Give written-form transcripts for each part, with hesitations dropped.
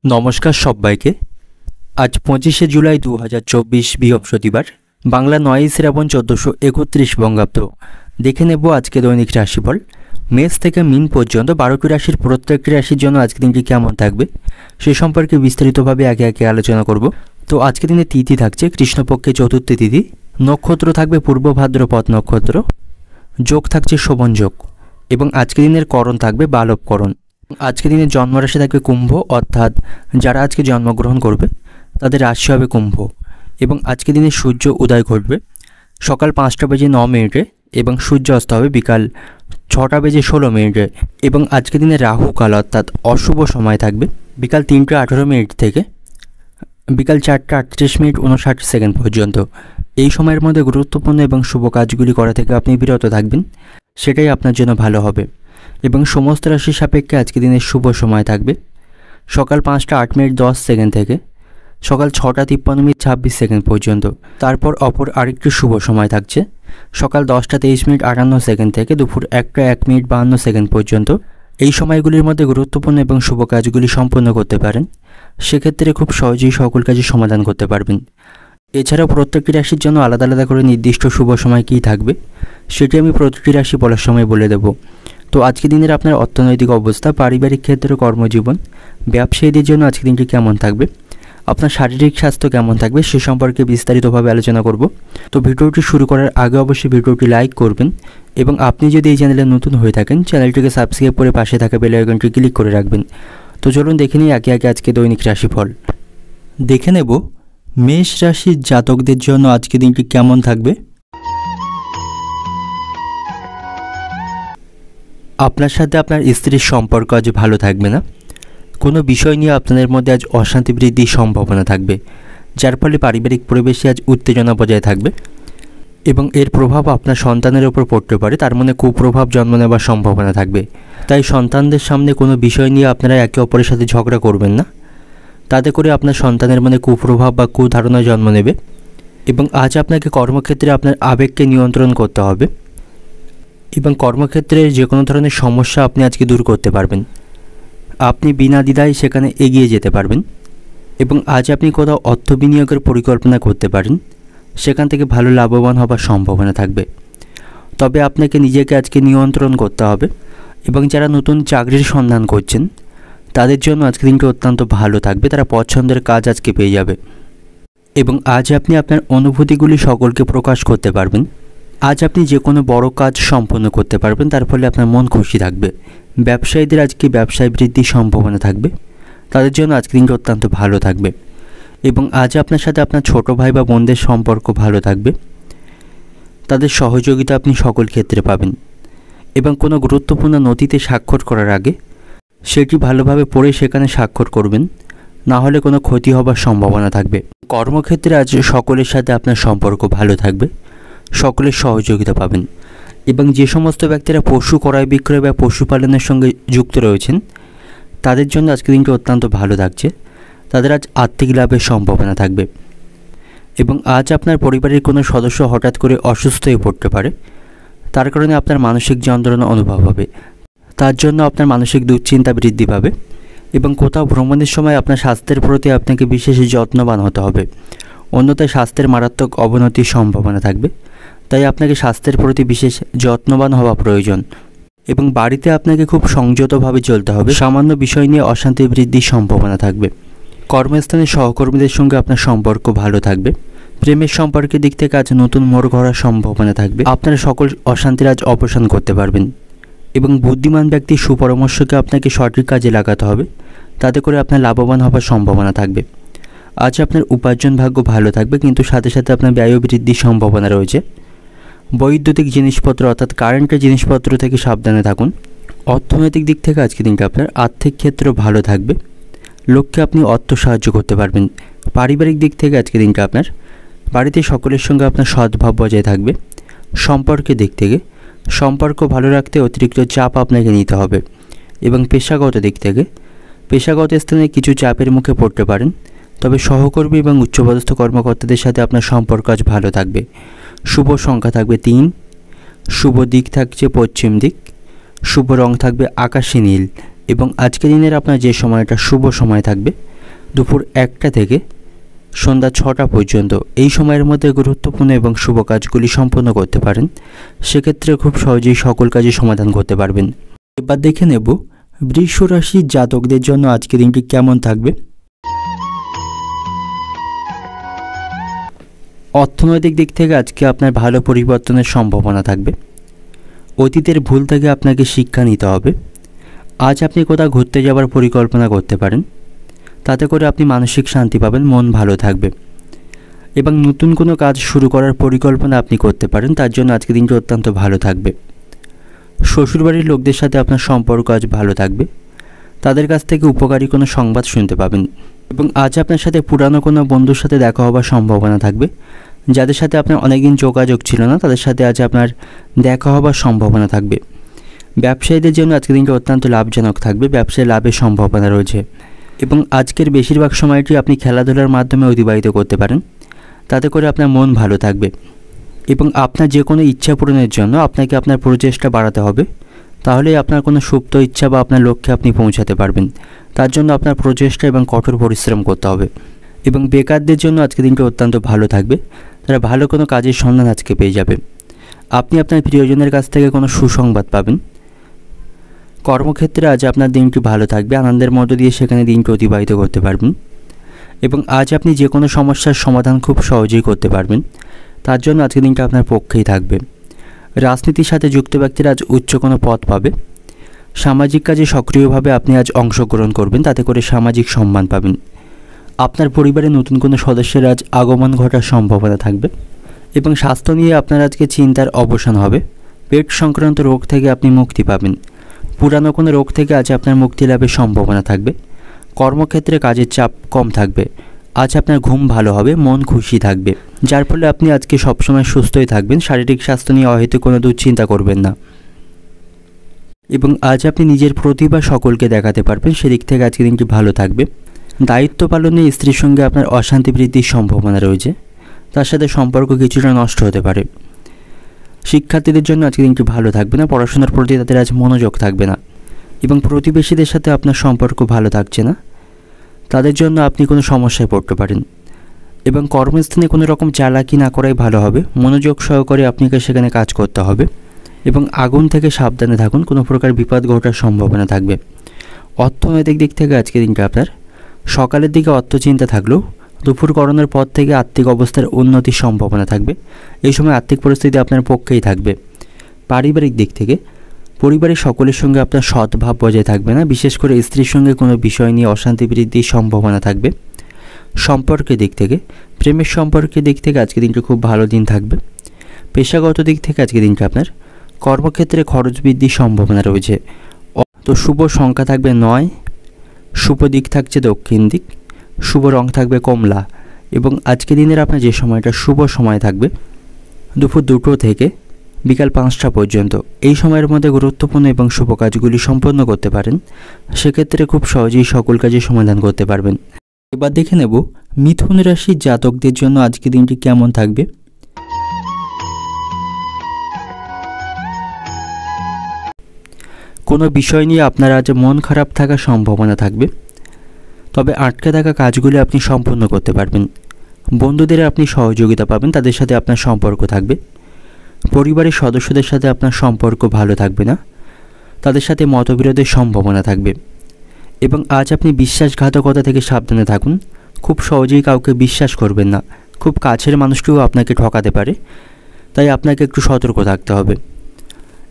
নমস্কার সবাইকে। আজ 25শে জুলাই 2024 বৃহস্পতিবার, বাংলা 9ই শ্রাবণ 1431 বঙ্গাব্দ। দেখে নেব আজকে দৈনিক রাশিফল। মেষ থেকে মিন পর্যন্ত 12টি রাশির প্রত্যেকটি রাশির জন্য আজকে দিনটি কেমন থাকবে সে সম্পর্কে বিস্তারিতভাবে একে একে আলোচনা করব। তো আজকে দিনে তিথি থাকছে কৃষ্ণপক্ষে চতুর্থী তিথি, নক্ষত্র থাকবে পূর্ব ভাদ্রপদ নক্ষত্র, যোগ থাকছে শোভন যোগ এবং আজকে দিনের করণ থাকবে বালবকরণ। আজকে দিনে জন্মরাশি থাকবে কুম্ভ, অর্থাৎ যারা আজকে জন্মগ্রহণ করবে তাদের রাশি হবে কুম্ভ। এবং আজকে দিনে সূর্য উদয় ঘটবে সকাল 5টা বেজে 9 মিনিটে এবং সূর্য অস্ত হবে বিকাল 6টা বেজে 16 মিনিটে। এবং আজকে দিনে রাহু কাল অর্থাৎ অশুভ সময় থাকবে বিকাল 3টা 18 মিনিট থেকে বিকাল 4টা 38 মিনিট 59 সেকেন্ড পর্যন্ত। এই সময়ের মধ্যে গুরুত্বপূর্ণ এবং শুভ কাজগুলি করা থেকে আপনি বিরত থাকবেন, সেটাই আপনার জন্য ভালো হবে। এবং সমস্ত রাশির সাপেক্ষে আজকে দিনের শুভ সময় থাকবে সকাল 5টা 8 মিনিট 10 সেকেন্ড থেকে সকাল 6টা 53 মিনিট 26 সেকেন্ড পর্যন্ত। তারপর অপর আরেকটি শুভ সময় থাকছে সকাল 10টা 23 মিনিট 58 সেকেন্ড থেকে দুপুর 1টা 1 মিনিট 52 সেকেন্ড পর্যন্ত। এই সময়গুলির মধ্যে গুরুত্বপূর্ণ এবং শুভ কাজগুলি সম্পন্ন করতে পারেন, সেক্ষেত্রে খুব সহজেই সকল কাজের সমাধান করতে পারবেন। এছাড়াও প্রত্যেকটি রাশির জন্য আলাদা আলাদা করে নির্দিষ্ট শুভ সময় কী থাকবে সেটি আমি প্রতিটি রাশি বলার সময় বলে দেব। তো আজকে দিনের আপনার অর্থনৈতিক অবস্থা, পারিবারিক ক্ষেত্রে, কর্মজীবন, ব্যবসায়ীদের জন্য আজকে দিনটি কেমন থাকবে, আপনার শারীরিক স্বাস্থ্য কেমন থাকবে সে সম্পর্কে বিস্তারিতভাবে আলোচনা করব। তো ভিডিওটি শুরু করার আগে অবশ্যই ভিডিওটি লাইক করবেন এবং আপনি যদি এই চ্যানেলে নতুন হয়ে থাকেন চ্যানেলটিকে সাবস্ক্রাইব করে পাশে থাকা বেল আইকনটি ক্লিক করে রাখবেন। তো চলুন দেখে নিই একে একে আজকে দৈনিক রাশিফল। দেখে নেব মেষ রাশির জাতকদের জন্য আজকে দিনটি কেমন থাকবে। আপনার সাথে আপনার স্ত্রীর সম্পর্ক আজ ভালো থাকবে না। কোনো বিষয় নিয়ে আপনাদের মধ্যে আজ অশান্তি বৃদ্ধির সম্ভাবনা থাকবে, যার ফলে পারিবারিক পরিবেশে আজ উত্তেজনা বজায় থাকবে এবং এর প্রভাব আপনার সন্তানের ওপর পড়তে পারে, তার মনে কুপ্রভাব জন্ম নেওয়ার সম্ভাবনা থাকবে। তাই সন্তানদের সামনে কোনো বিষয় নিয়ে আপনারা একে অপরের সাথে ঝগড়া করবেন না, তাতে করে আপনার সন্তানের মনে কুপ্রভাব বা কুধারণা জন্ম নেবে। এবং আজ আপনাকে কর্মক্ষেত্রে আপনার আবেগকে নিয়ন্ত্রণ করতে হবে এবং কর্মক্ষেত্রে যে কোনো ধরনের সমস্যা আপনি আজকে দূর করতে পারবেন, আপনি বিনা দ্বিধায় সেখানে এগিয়ে যেতে পারবেন। এবং আজ আপনি কোথাও অর্থ বিনিয়োগের পরিকল্পনা করতে পারেন, সেখান থেকে ভালো লাভবান হবার সম্ভাবনা থাকবে। তবে আপনাকে নিজেকে আজকে নিয়ন্ত্রণ করতে হবে। এবং যারা নতুন চাকরির সন্ধান করছেন তাদের জন্য আজকে দিনটি অত্যন্ত ভালো থাকবে, তারা পছন্দের কাজ আজকে পেয়ে যাবে। এবং আজ আপনি আপনার অনুভূতিগুলি সকলকে প্রকাশ করতে পারবেন। আজ আপনি যে কোনো বড় কাজ সম্পন্ন করতে পারবেন, তার ফলে আপনার মন খুশি থাকবে। ব্যবসায়ীদের আজকে ব্যবসায় বৃদ্ধির সম্ভাবনা থাকবে, তাদের জন্য আজকে দিনটি অত্যন্ত ভালো থাকবে। এবং আজ আপনার সাথে আপনার ছোট ভাই বা বোনদের সম্পর্ক ভালো থাকবে, তাদের সহযোগিতা আপনি সকল ক্ষেত্রে পাবেন। এবং কোনো গুরুত্বপূর্ণ নথিতে স্বাক্ষর করার আগে সেটি ভালোভাবে পড়ে সেখানে স্বাক্ষর করবেন, না হলে কোনো ক্ষতি হবার সম্ভাবনা থাকবে। কর্মক্ষেত্রে আজ সকলের সাথে আপনার সম্পর্ক ভালো থাকবে, সকলের সহযোগিতা পাবেন। এবং যে সমস্ত ব্যক্তিরা পশু ক্রয় বিক্রয় বা পশুপালনের সঙ্গে যুক্ত রয়েছেন তাদের জন্য আজকে দিনটি অত্যন্ত ভালো থাকছে, তাদের আজ আর্থিক লাভের সম্ভাবনা থাকবে। এবং আজ আপনার পরিবারের কোনো সদস্য হঠাৎ করে অসুস্থ হয়ে পড়তে পারে, তার কারণে আপনার মানসিক যন্ত্রণা অনুভব হবে, তার জন্য আপনার মানসিক দুশ্চিন্তা বৃদ্ধি পাবে। এবং কোথাও ভ্রমণের সময় আপনার স্বাস্থ্যের প্রতি আপনাকে বিশেষ যত্নবান হতে হবে, অন্যথায় স্বাস্থ্যের মারাত্মক অবনতির সম্ভাবনা থাকবে। তাই আপনাকে স্বাস্থ্যের প্রতি বিশেষ যত্নবান হওয়া প্রয়োজন। এবং বাড়িতে আপনাকে খুব সংযতভাবে চলতে হবে, সামান্য বিষয় নিয়ে অশান্তি বৃদ্ধির সম্ভাবনা থাকবে। কর্মস্থানে সহকর্মীদের সঙ্গে আপনার সম্পর্ক ভালো থাকবে। প্রেমের সম্পর্কের দিক থেকে আজ নতুন মোড় ঘোরার সম্ভাবনা থাকবে, আপনারা সকল অশান্তির আজ অবসান করতে পারবেন। এবং বুদ্ধিমান ব্যক্তির সুপরামর্শকে আপনাকে সঠিক কাজে লাগাতে হবে, তাতে করে আপনার লাভবান হবার সম্ভাবনা থাকবে। আজ আপনার উপার্জন ভাগ্য ভালো থাকবে, কিন্তু সাথে সাথে আপনার ব্যয় বৃদ্ধির সম্ভাবনা রয়েছে। বৈদ্যুতিক জিনিসপত্র অর্থাৎ কারেন্টের জিনিসপত্র থেকে সাবধানে থাকুন। অর্থনৈতিক দিক থেকে আজকে দিনটা আপনার আর্থিক ক্ষেত্র ভালো থাকবে, লোককে আপনি অর্থ সাহায্য করতে পারবেন। পারিবারিক দিক থেকে আজকে দিনটা আপনার বাড়িতে সকলের সঙ্গে আপনার সদ্ভাব বজায় থাকবে। সম্পর্কের দিক থেকে সম্পর্ক ভালো রাখতে অতিরিক্ত চাপ আপনাকে নিতে হবে। এবং পেশাগত দিক থেকে পেশাগত স্থানে কিছু চাপের মুখে পড়তে পারেন, তবে সহকর্মী এবং উচ্চপদস্থ কর্মকর্তাদের সাথে আপনার সম্পর্ক আজ ভালো থাকবে। শুভ সংখ্যা থাকবে 3, শুভ দিক থাকছে পশ্চিম দিক, শুভ রং থাকবে আকাশী নীল। এবং আজকের দিনের আপনার যে সময়টা শুভ সময় থাকবে দুপুর 1টা থেকে সন্ধ্যা 6টা পর্যন্ত এই সময়ের মধ্যে গুরুত্বপূর্ণ এবং শুভ কাজগুলি সম্পন্ন করতে পারেন। সেক্ষেত্রে খুব সহজেই সকল কাজের সমাধান করতে পারবেন। এবার দেখে নেব বৃষ রাশির জাতকদের জন্য আজকের দিনটি কেমন থাকবে। অর্থনৈতিক দিক থেকে আজকে আপনার ভালো পরিবর্তনের সম্ভাবনা থাকবে। অতীতের ভুল থেকে আপনাকে শিক্ষা নিতে হবে। আজ আপনি কোথাও ঘুরতে যাওয়ার পরিকল্পনা করতে পারেন, তাতে করে আপনি মানসিক শান্তি পাবেন, মন ভালো থাকবে। এবং নতুন কোনো কাজ শুরু করার পরিকল্পনা আপনি করতে পারেন, তার জন্য আজকের দিনটি অত্যন্ত ভালো থাকবে। শ্বশুরবাড়ির লোকদের সাথে আপনার সম্পর্ক আজ ভালো থাকবে, তাদের কাছ থেকে উপকারী কোনো সংবাদ শুনতে পাবেন। এবং আজ আপনার সাথে পুরানো কোনো বন্ধুর সাথে দেখা হওয়ার সম্ভাবনা থাকবে, যাদের সাথে আপনার অনেকদিন যোগাযোগ ছিল না তাদের সাথে আজ আপনার দেখা হওয়ার সম্ভাবনা থাকবে। ব্যবসায়ীদের জন্য আজকের দিনটি অত্যন্ত লাভজনক থাকবে, ব্যবসায় লাভের সম্ভাবনা রয়েছে। এবং আজকের বেশিরভাগ সময়টি আপনি খেলাধুলার মাধ্যমে অতিবাহিত করতে পারেন, তাতে করে আপনার মন ভালো থাকবে। এবং আপনার যে কোনো ইচ্ছা পূরণের জন্য আপনাকে আপনার প্রচেষ্টা বাড়াতে হবে, তাহলেই আপনার কোনো সুপ্ত ইচ্ছা বা আপনার লক্ষ্যে আপনি পৌঁছাতে পারবেন। তার জন্য আপনার প্রচেষ্টা এবং কঠোর পরিশ্রম করতে হবে। এবং বেকারদের জন্য আজকের দিনটি অত্যন্ত ভালো থাকবে, তারা ভালো কোনো কাজের সন্ধান আজকে পেয়ে যাবে। আপনি আপনার প্রিয়জনের কাছ থেকে কোনো সুসংবাদ পাবেন। কর্মক্ষেত্রে আজ আপনার দিনটি ভালো থাকবে, আনন্দের মধ্য দিয়ে সেখানে দিনটি অতিবাহিত করতে পারবেন। এবং আজ আপনি যে কোনো সমস্যার সমাধান খুব সহজেই করতে পারবেন, তার জন্য আজকের দিনটা আপনার পক্ষেই থাকবে। রাজনীতির সাথে যুক্ত ব্যক্তিরা আজ উচ্চ কোনো পদ পাবে। সামাজিক কাজে সক্রিয়ভাবে আপনি আজ অংশগ্রহণ করবেন, তাতে করে সামাজিক সম্মান পাবেন। আপনার পরিবারে নতুন কোনো সদস্যের আজ আগমন ঘটার সম্ভাবনা থাকবে। এবং স্বাস্থ্য নিয়ে আপনার আজকে চিন্তার অবসান হবে। পেট সংক্রান্ত রোগ থেকে আপনি মুক্তি পাবেন। পুরানো কোনো রোগ থেকে আজ আপনার মুক্তি লাভের সম্ভাবনা থাকবে। কর্মক্ষেত্রে কাজের চাপ কম থাকবে। আজ আপনার ঘুম ভালো হবে, মন খুশি থাকবে, যার ফলে আপনি আজকে সবসময় সুস্থই থাকবেন। শারীরিক স্বাস্থ্য নিয়ে হয়তো কোনো দুশ্চিন্তা করবেন না। এবং আজ আপনি নিজের প্রতিভা সকলকে দেখাতে পারবেন, সেদিক থেকে আজকে দিনটি ভালো থাকবে। দায়িত্ব পালনে স্ত্রীর সঙ্গে আপনার অশান্তি বৃদ্ধির সম্ভাবনা রয়েছে, তার সাথে সম্পর্ক কিছুটা নষ্ট হতে পারে। শিক্ষার্থীদের জন্য আজকে দিনটি ভালো থাকবে না, পড়াশোনার প্রতি তাদের আজ মনোযোগ থাকবে না। এবং প্রতিবেশীদের সাথে আপনার সম্পর্ক ভালো থাকছে না, তাদের জন্য আপনি কোনো সমস্যায় পড়তে পারেন। এবং কর্মস্থানে কোনো রকম চালাকি না করাই ভালো হবে, মনোযোগ সহকারে আপনাকে সেখানে কাজ করতে হবে। এবং আগুন থেকে সাবধানে থাকুন, কোনো প্রকার বিপদ ঘটার সম্ভাবনা থাকবে। অর্থনৈতিক দিক থেকে আজকের দিনটা আপনার সকালের দিকে অর্থচিন্তা থাকলেও দুপুর গড়ানোর পর থেকে আর্থিক অবস্থার উন্নতির সম্ভাবনা থাকবে। এই সময় আর্থিক পরিস্থিতি আপনার পক্ষেই থাকবে। পারিবারিক দিক থেকে পরিবারের সকলের সঙ্গে আপনার সদ্ভাব বজায় থাকবে না, বিশেষ করে স্ত্রীর সঙ্গে কোনো বিষয় নিয়ে অশান্তি বৃদ্ধির সম্ভাবনা থাকবে। সম্পর্কের দিক থেকে প্রেমের সম্পর্কের দিক থেকে আজকের দিনটা খুব ভালো দিন থাকবে। পেশাগত দিক থেকে আজকের দিনটা আপনার কর্মক্ষেত্রে খরচ বৃদ্ধির সম্ভাবনা রয়েছে। তো শুভ সংখ্যা থাকবে 9, শুভ দিক থাকছে দক্ষিণ দিক, শুভ রং থাকবে কমলা। এবং আজকের দিনের আপনার যে সময়টা শুভ সময় থাকবে দুপুর 2টো থেকে বিকাল 5টা পর্যন্ত, এই সময়ের মধ্যে গুরুত্বপূর্ণ এবং শুভ কাজগুলি সম্পন্ন করতে পারেন। সেক্ষেত্রে খুব সহজেই সকল কাজের সমাধান করতে পারবেন। এবার দেখে নেব মিথুন রাশির জাতকদের জন্য আজকের দিনটি কেমন থাকবে। কোনো বিষয় নিয়ে আপনার আজ মন খারাপ থাকার সম্ভাবনা থাকবে, তবে আটকে থাকা কাজগুলি আপনি সম্পন্ন করতে পারবেন। বন্ধুদের আপনি সহযোগিতা পাবেন, তাদের সাথে আপনার সম্পর্ক থাকবে। পরিবারের সদস্যদের সাথে আপনার সম্পর্ক ভালো থাকবে না, তাদের সাথে মতবিরোধের সম্ভাবনা থাকবে। এবং আজ আপনি বিশ্বাসঘাতকতা থেকে সাবধানে থাকুন, খুব সহজেই কাউকে বিশ্বাস করবেন না। খুব কাছের মানুষকেও আপনাকে ঠকাতে পারে, তাই আপনাকে একটু সতর্ক থাকতে হবে।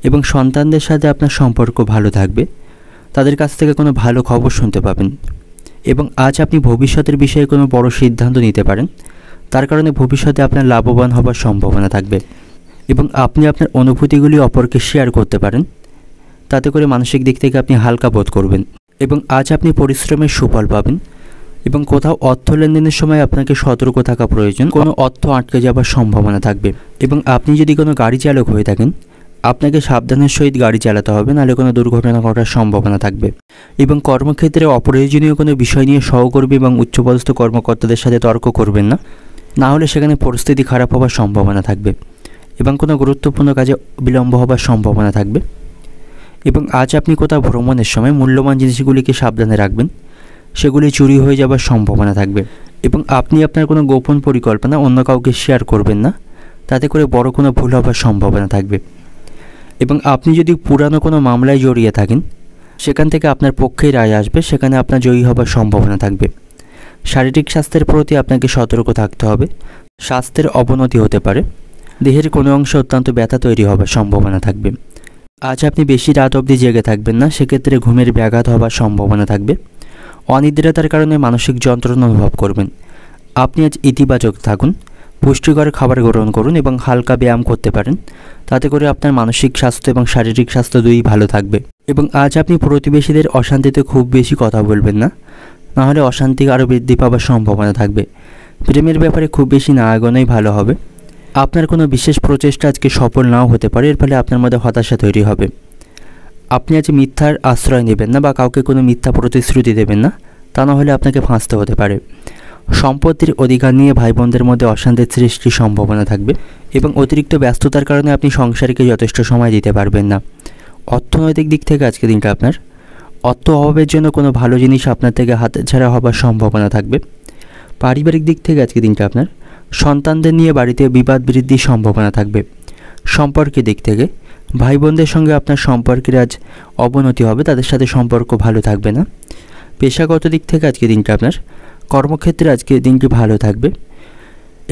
এবং সন্তানদের সাথে আপনার সম্পর্ক ভালো থাকবে, তাদের কাছ থেকে কোনো ভালো খবর শুনতে পাবেন। এবং আজ আপনি ভবিষ্যতের বিষয়ে কোনো বড় সিদ্ধান্ত নিতে পারেন, তার কারণে ভবিষ্যতে আপনার লাভবান হবার সম্ভাবনা থাকবে। এবং আপনি আপনার অনুভূতিগুলি অপরকে শেয়ার করতে পারেন, তাতে করে মানসিক দিক থেকে আপনি হালকা বোধ করবেন। এবং আজ আপনি পরিশ্রমের সুফল পাবেন। এবং কোথাও অর্থ লেনদেনের সময় আপনাকে সতর্ক থাকা প্রয়োজন, কোনো অর্থ আটকে যাবার সম্ভাবনা থাকবে। এবং আপনি যদি কোনো গাড়ি চালক হয়ে থাকেন, আপনাকে সাবধানের সহিত গাড়ি চালাতে হবে, নাহলে কোনো দুর্ঘটনা ঘটার সম্ভাবনা থাকবে। এবং কর্মক্ষেত্রে অপ্রয়োজনীয় কোনো বিষয় নিয়ে সহকর্মী এবং উচ্চপদস্থ কর্মকর্তাদের সাথে তর্ক করবেন না, না হলে সেখানে পরিস্থিতি খারাপ হওয়ার সম্ভাবনা থাকবে। এবং কোনো গুরুত্বপূর্ণ কাজে বিলম্ব হবার সম্ভাবনা থাকবে। এবং আজ আপনি কোথাও ভ্রমণের সময় মূল্যবান জিনিসগুলিকে সাবধানে রাখবেন, সেগুলি চুরি হয়ে যাবার সম্ভাবনা থাকবে। এবং আপনি আপনার কোনো গোপন পরিকল্পনা অন্য কাউকে শেয়ার করবেন না, তাতে করে বড় কোনো ভুল হবার সম্ভাবনা থাকবে। এবং আপনি যদি পুরানো কোনো মামলায় জড়িয়ে থাকেন, সেখান থেকে আপনার পক্ষেই রায় আসবে, সেখানে আপনার জয়ী হবার সম্ভাবনা থাকবে। শারীরিক স্বাস্থ্যের প্রতি আপনাকে সতর্ক থাকতে হবে, স্বাস্থ্যের অবনতি হতে পারে, দেহের কোনো অংশে অত্যন্ত ব্যথা তৈরি হবার সম্ভাবনা থাকবে। আজ আপনি বেশি রাত অবধি জেগে থাকবেন না, সেক্ষেত্রে ঘুমের ব্যাঘাত হবার সম্ভাবনা থাকবে। অনিদ্রাতার কারণে মানসিক যন্ত্রণা অনুভব করবেন। আপনি আজ ইতিবাচক থাকুন, পুষ্টিকর খাবার গ্রহণ করুন এবং হালকা ব্যায়াম করতে পারেন, তাতে করে আপনার মানসিক স্বাস্থ্য এবং শারীরিক স্বাস্থ্য দুই ভালো থাকবে। এবং আজ আপনি প্রতিবেশীদের অশান্তিতে খুব বেশি কথা বলবেন না, নাহলে অশান্তি আরও বৃদ্ধি পাওয়ার সম্ভাবনা থাকবে। প্রেমের ব্যাপারে খুব বেশি না আগানোই ভালো হবে। আপনার কোনো বিশেষ প্রচেষ্টা আজকে সফল নাও হতে পারে, এর ফলে আপনার মধ্যে হতাশা তৈরি হবে। আপনি আজ মিথ্যার আশ্রয় নেবেন না বা কাউকে কোনো মিথ্যা প্রতিশ্রুতি দেবেন না, তা না হলে আপনাকে ফাঁসতে হতে পারে। সম্পত্তির অধিকার নিয়ে ভাই বোনদের মধ্যে অশান্তির সৃষ্টির সম্ভাবনা থাকবে এবং অতিরিক্ত ব্যস্ততার কারণে আপনি সংসারকে যথেষ্ট সময় দিতে পারবেন না। অর্থনৈতিক দিক থেকে আজকে দিনটা আপনার অর্থ অভাবের জন্য কোনো ভালো জিনিস আপনার থেকে হাতছাড়া হবার সম্ভাবনা থাকবে। পারিবারিক দিক থেকে আজকে দিনটা আপনার সন্তানদের নিয়ে বাড়িতে বিবাদ বৃদ্ধির সম্ভাবনা থাকবে। সম্পর্কের দিক থেকে ভাই বোনদের সঙ্গে আপনার সম্পর্কের আজ অবনতি হবে, তাদের সাথে সম্পর্ক ভালো থাকবে না। পেশাগত দিক থেকে আজকে দিনটা আপনার কর্মক্ষেত্রে আজকে দিনটি ভালো থাকবে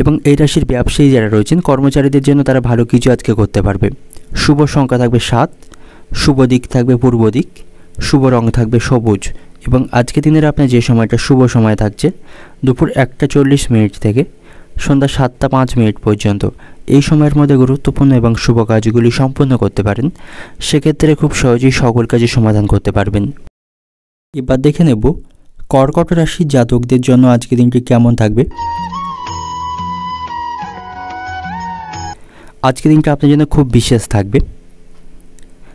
এবং এই রাশির ব্যবসায়ী যারা রয়েছেন কর্মচারীদের জন্য তারা ভালো কিছু আজকে করতে পারবে। শুভ সংখ্যা থাকবে 7, শুভ দিক থাকবে পূর্ব দিক, শুভ রং থাকবে সবুজ। এবং আজকে দিনের আপনার যে সময়টা শুভ সময় থাকছে দুপুর 1:40 থেকে সন্ধ্যা 7:05 পর্যন্ত, এই সময়ের মধ্যে গুরুত্বপূর্ণ এবং শুভ কাজগুলি সম্পন্ন করতে পারেন, সেক্ষেত্রে খুব সহজেই সকল কাজের সমাধান করতে পারবেন। এবার দেখে নেব কর্কট রাশির জাতকদের জন্য আজকে দিনটি কেমন থাকবে। আজকে দিনটা আপনার জন্য খুব বিশেষ থাকবে।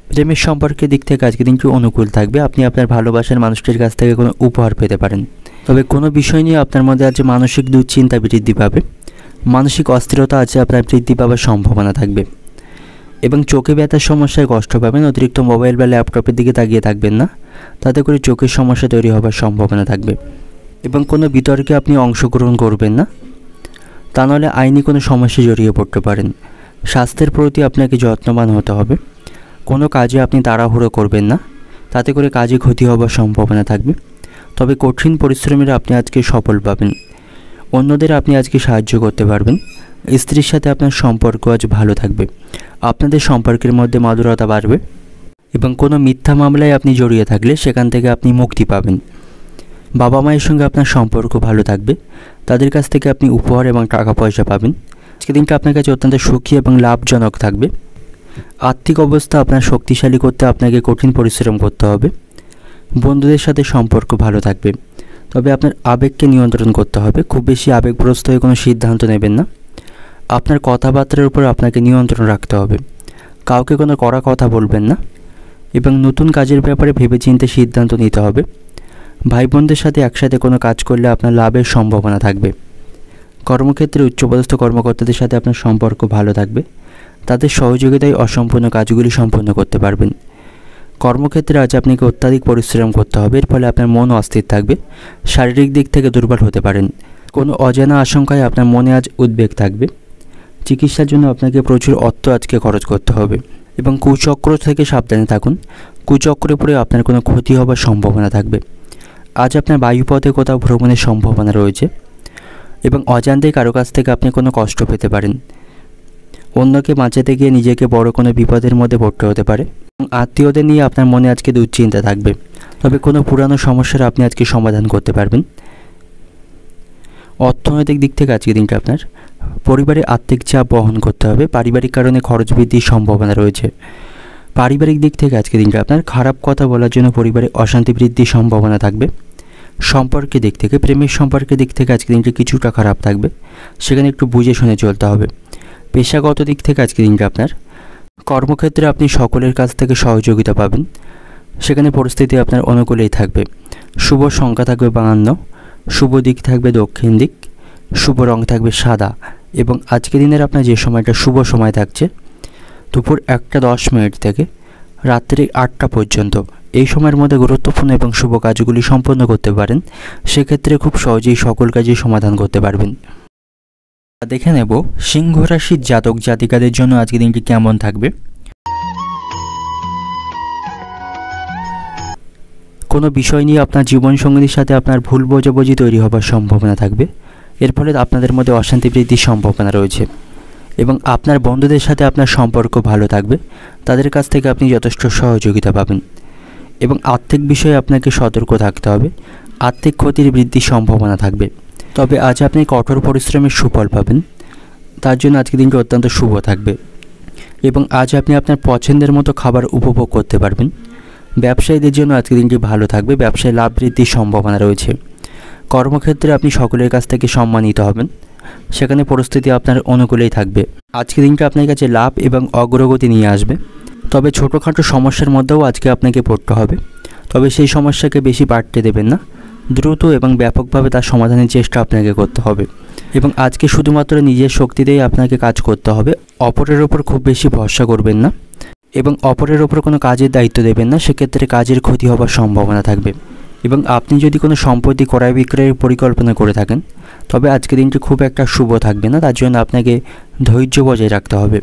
প্রেমের সম্পর্কের দিক থেকে আজকে দিনটি অনুকূল থাকবে। আপনি আপনার ভালোবাসার মানুষটির কাছ থেকে কোনো উপহার পেতে পারেন, তবে কোনো বিষয় নিয়ে আপনার মধ্যে আজ মানসিক দুশ্চিন্তা বৃদ্ধি পাবে, মানসিক অস্থিরতা আছে আপনার বৃদ্ধি পাওয়ার সম্ভাবনা থাকবে এবং চোখে ব্যথার সমস্যায় কষ্ট পাবেন। অতিরিক্ত মোবাইল বা ল্যাপটপের দিকে তাকিয়ে থাকবেন না, তাতে করে চোখের সমস্যা তৈরি হবার সম্ভাবনা থাকবে এবং কোনো বিতর্কে আপনি অংশগ্রহণ করবেন না, তা নাহলে আইনি কোনো সমস্যায় জড়িয়ে পড়তে পারেন। স্বাস্থ্যের প্রতি আপনাকে যত্নবান হতে হবে। কোনো কাজে আপনি তাড়াহুড়ো করবেন না, তাতে করে কাজে ক্ষতি হবার সম্ভাবনা থাকবে। তবে কঠিন পরিশ্রমের আপনি আজকে সফল পাবেন। অন্যদের আপনি আজকে সাহায্য করতে পারবেন। স্ত্রীর সাথে আপনার সম্পর্ক আজ ভালো থাকবে। আপনাদের সম্পর্কের মধ্যে মধুরতা বাড়বে এবং কোনো মিথ্যা মামলায় আপনি জড়িয়ে থাকলে সেখান থেকে আপনি মুক্তি পাবেন। বাবা মায়ের সঙ্গে আপনার সম্পর্ক ভালো থাকবে, তাদের কাছ থেকে আপনি উপহার এবং টাকা পয়সা পাবেন। আজকে দিনটা আপনার কাছে অত্যন্ত সুখী এবং লাভজনক থাকবে। আর্থিক অবস্থা আপনার শক্তিশালী করতে আপনাকে কঠিন পরিশ্রম করতে হবে। বন্ধুদের সাথে সম্পর্ক ভালো থাকবে, তবে আপনার আবেগকে নিয়ন্ত্রণ করতে হবে। খুব বেশি আবেগগ্রস্ত হয়ে কোনো সিদ্ধান্ত নেবেন না। আপনার কথাবার্তার উপর আপনাকে নিয়ন্ত্রণ রাখতে হবে। কাউকে কোনো কড়া কথা বলবেন না এবং নতুন কাজের ব্যাপারে ভেবেচিন্তে সিদ্ধান্ত নিতে হবে। ভাই বোনদের সাথে একসাথে কোনো কাজ করলে আপনার লাভের সম্ভাবনা থাকবে। কর্মক্ষেত্রে উচ্চপদস্থ কর্মকর্তাদের সাথে আপনার সম্পর্ক ভালো থাকবে, তাদের সহযোগিতায় অসম্পূর্ণ কাজগুলি সম্পন্ন করতে পারবেন। কর্মক্ষেত্রে আজ আপনাকে অত্যাধিক পরিশ্রম করতে হবে, এর ফলে আপনার মন অস্থির থাকবে, শারীরিক দিক থেকে দুর্বল হতে পারেন। কোনো অজানা আশঙ্কায় আপনার মনে আজ উদ্বেগ থাকবে। চিকিৎসার জন্য আপনাকে প্রচুর অর্থ আজকে খরচ করতে হবে এবং কুচক্র থেকে সাবধানে থাকুন। কুচক্রে পড়ে আপনার কোনো ক্ষতি হবার সম্ভাবনা থাকবে। আজ আপনার বায়ুপথে কোথাও ভ্রমণের সম্ভাবনা রয়েছে এবং অজান্তেই কারো কাছ থেকে আপনি কোনো কষ্ট পেতে পারেন। অন্যকে বাঁচাতে গিয়ে নিজেকে বড় কোনো বিপদের মধ্যে পড়তে হতে পারে এবং আত্মীয়দের নিয়ে আপনার মনে আজকে দুশ্চিন্তা থাকবে, তবে কোনো পুরানো সমস্যার আপনি আজকে সমাধান করতে পারবেন। অর্থনৈতিক দিক থেকে আজকে দিনটা আপনার পরিবারে আর্থিক চাপ বহন করতে হবে। পারিবারিক কারণে খরচ বৃদ্ধির সম্ভাবনা রয়েছে। পারিবারিক দিক থেকে আজকে দিনটা আপনার খারাপ কথা বলার জন্য পরিবারে অশান্তি বৃদ্ধির সম্ভাবনা থাকবে। সম্পর্কের দিক থেকে প্রেমের সম্পর্কের দিক থেকে আজকে দিনটি কিছুটা খারাপ থাকবে, সেখানে একটু বুঝে শুনে চলতে হবে। পেশাগত দিক থেকে আজকে দিনটা আপনার কর্মক্ষেত্রে আপনি সকলের কাছ থেকে সহযোগিতা পাবেন, সেখানে পরিস্থিতি আপনার অনুকূলেই থাকবে। শুভ সংখ্যা থাকবে 52, শুভ দিক থাকবে দক্ষিণ দিক, শুভ রং থাকবে সাদা এবং আজকে দিনের আপনার যে সময়টা শুভ সময় থাকছে দুপুর 1:10 থেকে রাত্রি 8টা পর্যন্ত, এই সময়ের মধ্যে গুরুত্বপূর্ণ এবং শুভ কাজগুলি সম্পন্ন করতে পারেন, সেক্ষেত্রে খুব সহজেই সকল কাজই সমাধান করতে পারবেন। দেখে নেব সিংহ রাশির জাতক জাতিকাদের জন্য আজকের দিনটি কেমন থাকবে। কোনো বিষয় নিয়ে আপনার জীবনসঙ্গীর সাথে আপনার ভুল বোঝাবুঝি তৈরি হবার সম্ভাবনা থাকবে। এর ফলে আপনাদের মধ্যে অশান্তি বৃদ্ধির সম্ভাবনা রয়েছে এবং আপনার বন্ধুদের সাথে আপনার সম্পর্ক ভালো থাকবে। তাদের কাছ থেকে আপনি যথেষ্ট সহযোগিতা পাবেন এবং আর্থিক বিষয়ে আপনাকে সতর্ক থাকতে হবে। আর্থিক ক্ষতির বৃদ্ধির সম্ভাবনা থাকবে, তবে আজ আপনি কঠোর পরিশ্রমের সুফল পাবেন। তার জন্য আজকের দিনটি অত্যন্ত শুভ থাকবে এবং আজ আপনি আপনার পছন্দের মতো খাবার উপভোগ করতে পারবেন। ব্যবসায়ীদের জন্য আজকের দিনটি ভালো থাকবে, ব্যবসায় লাভ বৃদ্ধির সম্ভাবনা রয়েছে। কর্মক্ষেত্রে আপনি সকলের কাছ থেকে সম্মানিত হবেন, সেখানে পরিস্থিতি আপনার অনুকূলেই থাকবে। আজকের দিনটা আপনার কাছে লাভ এবং অগ্রগতি নিয়ে আসবে, তবে ছোটোখাটো সমস্যার মধ্যেও আজকে আপনাকে পড়তে হবে। তবে সেই সমস্যাকে বেশি বাড়তে দেবেন না, দ্রুত এবং ব্যাপকভাবে তার সমাধানের চেষ্টা আপনাকে করতে হবে এবং আজকে শুধুমাত্র নিজের শক্তিতেই আপনাকে কাজ করতে হবে। অপরের ওপর খুব বেশি ভরসা করবেন না এবং অপরের ওপর কোনো কাজের দায়িত্ব দেবেন না, সেক্ষেত্রে কাজের ক্ষতি হওয়ার সম্ভাবনা থাকবে। এবং আপনি যদি কোনো সম্পত্তি ক্রয় বিক্রয়ের পরিকল্পনা করে থাকেন, তবে আজকের দিনটি খুব একটা শুভ থাকবে না, তার জন্য আপনাকে ধৈর্য বজায় রাখতে হবে।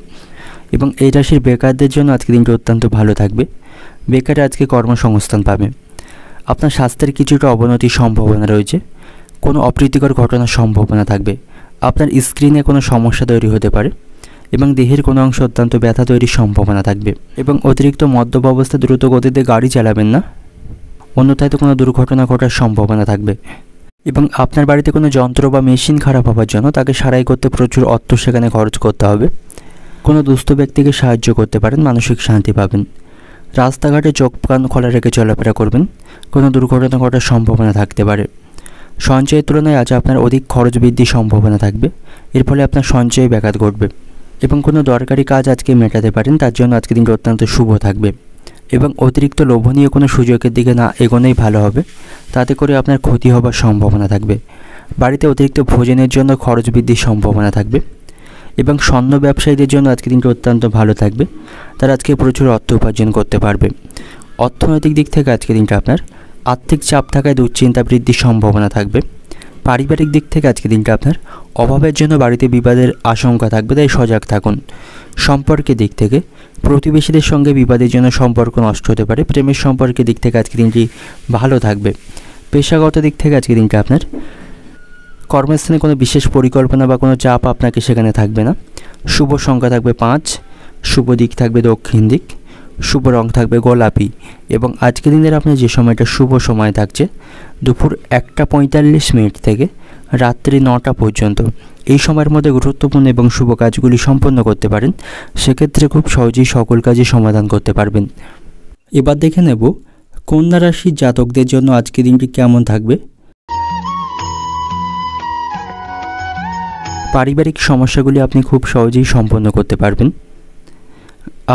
এবং এই রাশির বেকারদের জন্য আজকের দিনটি অত্যন্ত ভালো থাকবে। বেকার আজকে কর্মসংস্থান পাবে। আপনার স্বাস্থ্যের কিছুটা অবনতির সম্ভাবনা রয়েছে, কোনো অপ্রীতিকর ঘটনার সম্ভাবনা থাকবে। আপনার স্ক্রিনে কোনো সমস্যা তৈরি হতে পারে এবং দেহের কোনো অংশ অত্যন্ত ব্যথা তৈরির সম্ভাবনা থাকবে এবং অতিরিক্ত মদ্যপ অবস্থায় দ্রুত গতিতে গাড়ি চালাবেন না, অন্যথায় তো কোনো দুর্ঘটনা ঘটার সম্ভাবনা থাকবে। এবং আপনার বাড়িতে কোনো যন্ত্র বা মেশিন খারাপ হওয়ার জন্য তাকে সারাই করতে প্রচুর অর্থ সেখানে খরচ করতে হবে। কোনো দুস্থ ব্যক্তিকে সাহায্য করতে পারেন, মানসিক শান্তি পাবেন। রাস্তাঘাটে চোখ কান খোলা রেখে চলাফেরা করবেন, কোনো দুর্ঘটনা ঘটার সম্ভাবনা থাকতে পারে। সঞ্চয়ের তুলনায় আজ আপনার অধিক খরচ বৃদ্ধির সম্ভাবনা থাকবে, এর ফলে আপনার সঞ্চয়ে ব্যাঘাত ঘটবে এবং কোনো দরকারি কাজ আজকে মেটাতে পারেন, তার জন্য আজকে দিনটি অত্যন্ত শুভ থাকবে। এবং অতিরিক্ত লোভনীয় কোনো সুযোগের দিকে না এগোনোই ভালো হবে, তাতে করে আপনার ক্ষতি হবার সম্ভাবনা থাকবে। বাড়িতে অতিরিক্ত ভোজনের জন্য খরচ বৃদ্ধির সম্ভাবনা থাকবে এবং স্বর্ণ ব্যবসায়ীদের জন্য আজকে দিনটি অত্যন্ত ভালো থাকবে। তারা আজকে প্রচুর অর্থ উপার্জন করতে পারবে। অর্থনৈতিক দিক থেকে আজকে দিনটা আপনার আর্থিক চাপ থাকায় দুশ্চিন্তা বৃদ্ধির সম্ভাবনা থাকবে। পারিবারিক দিক থেকে আজকে দিনটা আপনার অভাবের জন্য বাড়িতে বিবাদের আশঙ্কা থাকবে, তাই সজাগ থাকুন। সম্পর্কের দিক থেকে প্রতিবেশীদের সঙ্গে বিবাদের জন্য সম্পর্ক নষ্ট হতে পারে। প্রেমের সম্পর্কের দিক থেকে আজকে দিনটি ভালো থাকবে। পেশাগত দিক থেকে আজকে দিনটা আপনার কর্মস্থানে কোনো বিশেষ পরিকল্পনা বা কোনো চাপ আপনাকে সেখানে থাকবে না। শুভ সংখ্যা থাকবে 5, শুভ দিক থাকবে দক্ষিণ দিক, শুভ রং থাকবে গোলাপি এবং আজকের দিনের আপনার যে সময়টা শুভ সময় থাকছে দুপুর 1:45 থেকে রাত্রি 9টা পর্যন্ত। এই সময়ের মধ্যে গুরুত্বপূর্ণ এবং শুভ কাজগুলি সম্পন্ন করতে পারেন, সেক্ষেত্রে খুব সহজেই সকল কাজই সমাধান করতে পারবেন। এবার দেখে নেব কন্যা রাশির জাতকদের জন্য আজকের দিনটি কেমন থাকবে। পারিবারিক সমস্যাগুলি আপনি খুব সহজেই সম্পন্ন করতে পারবেন।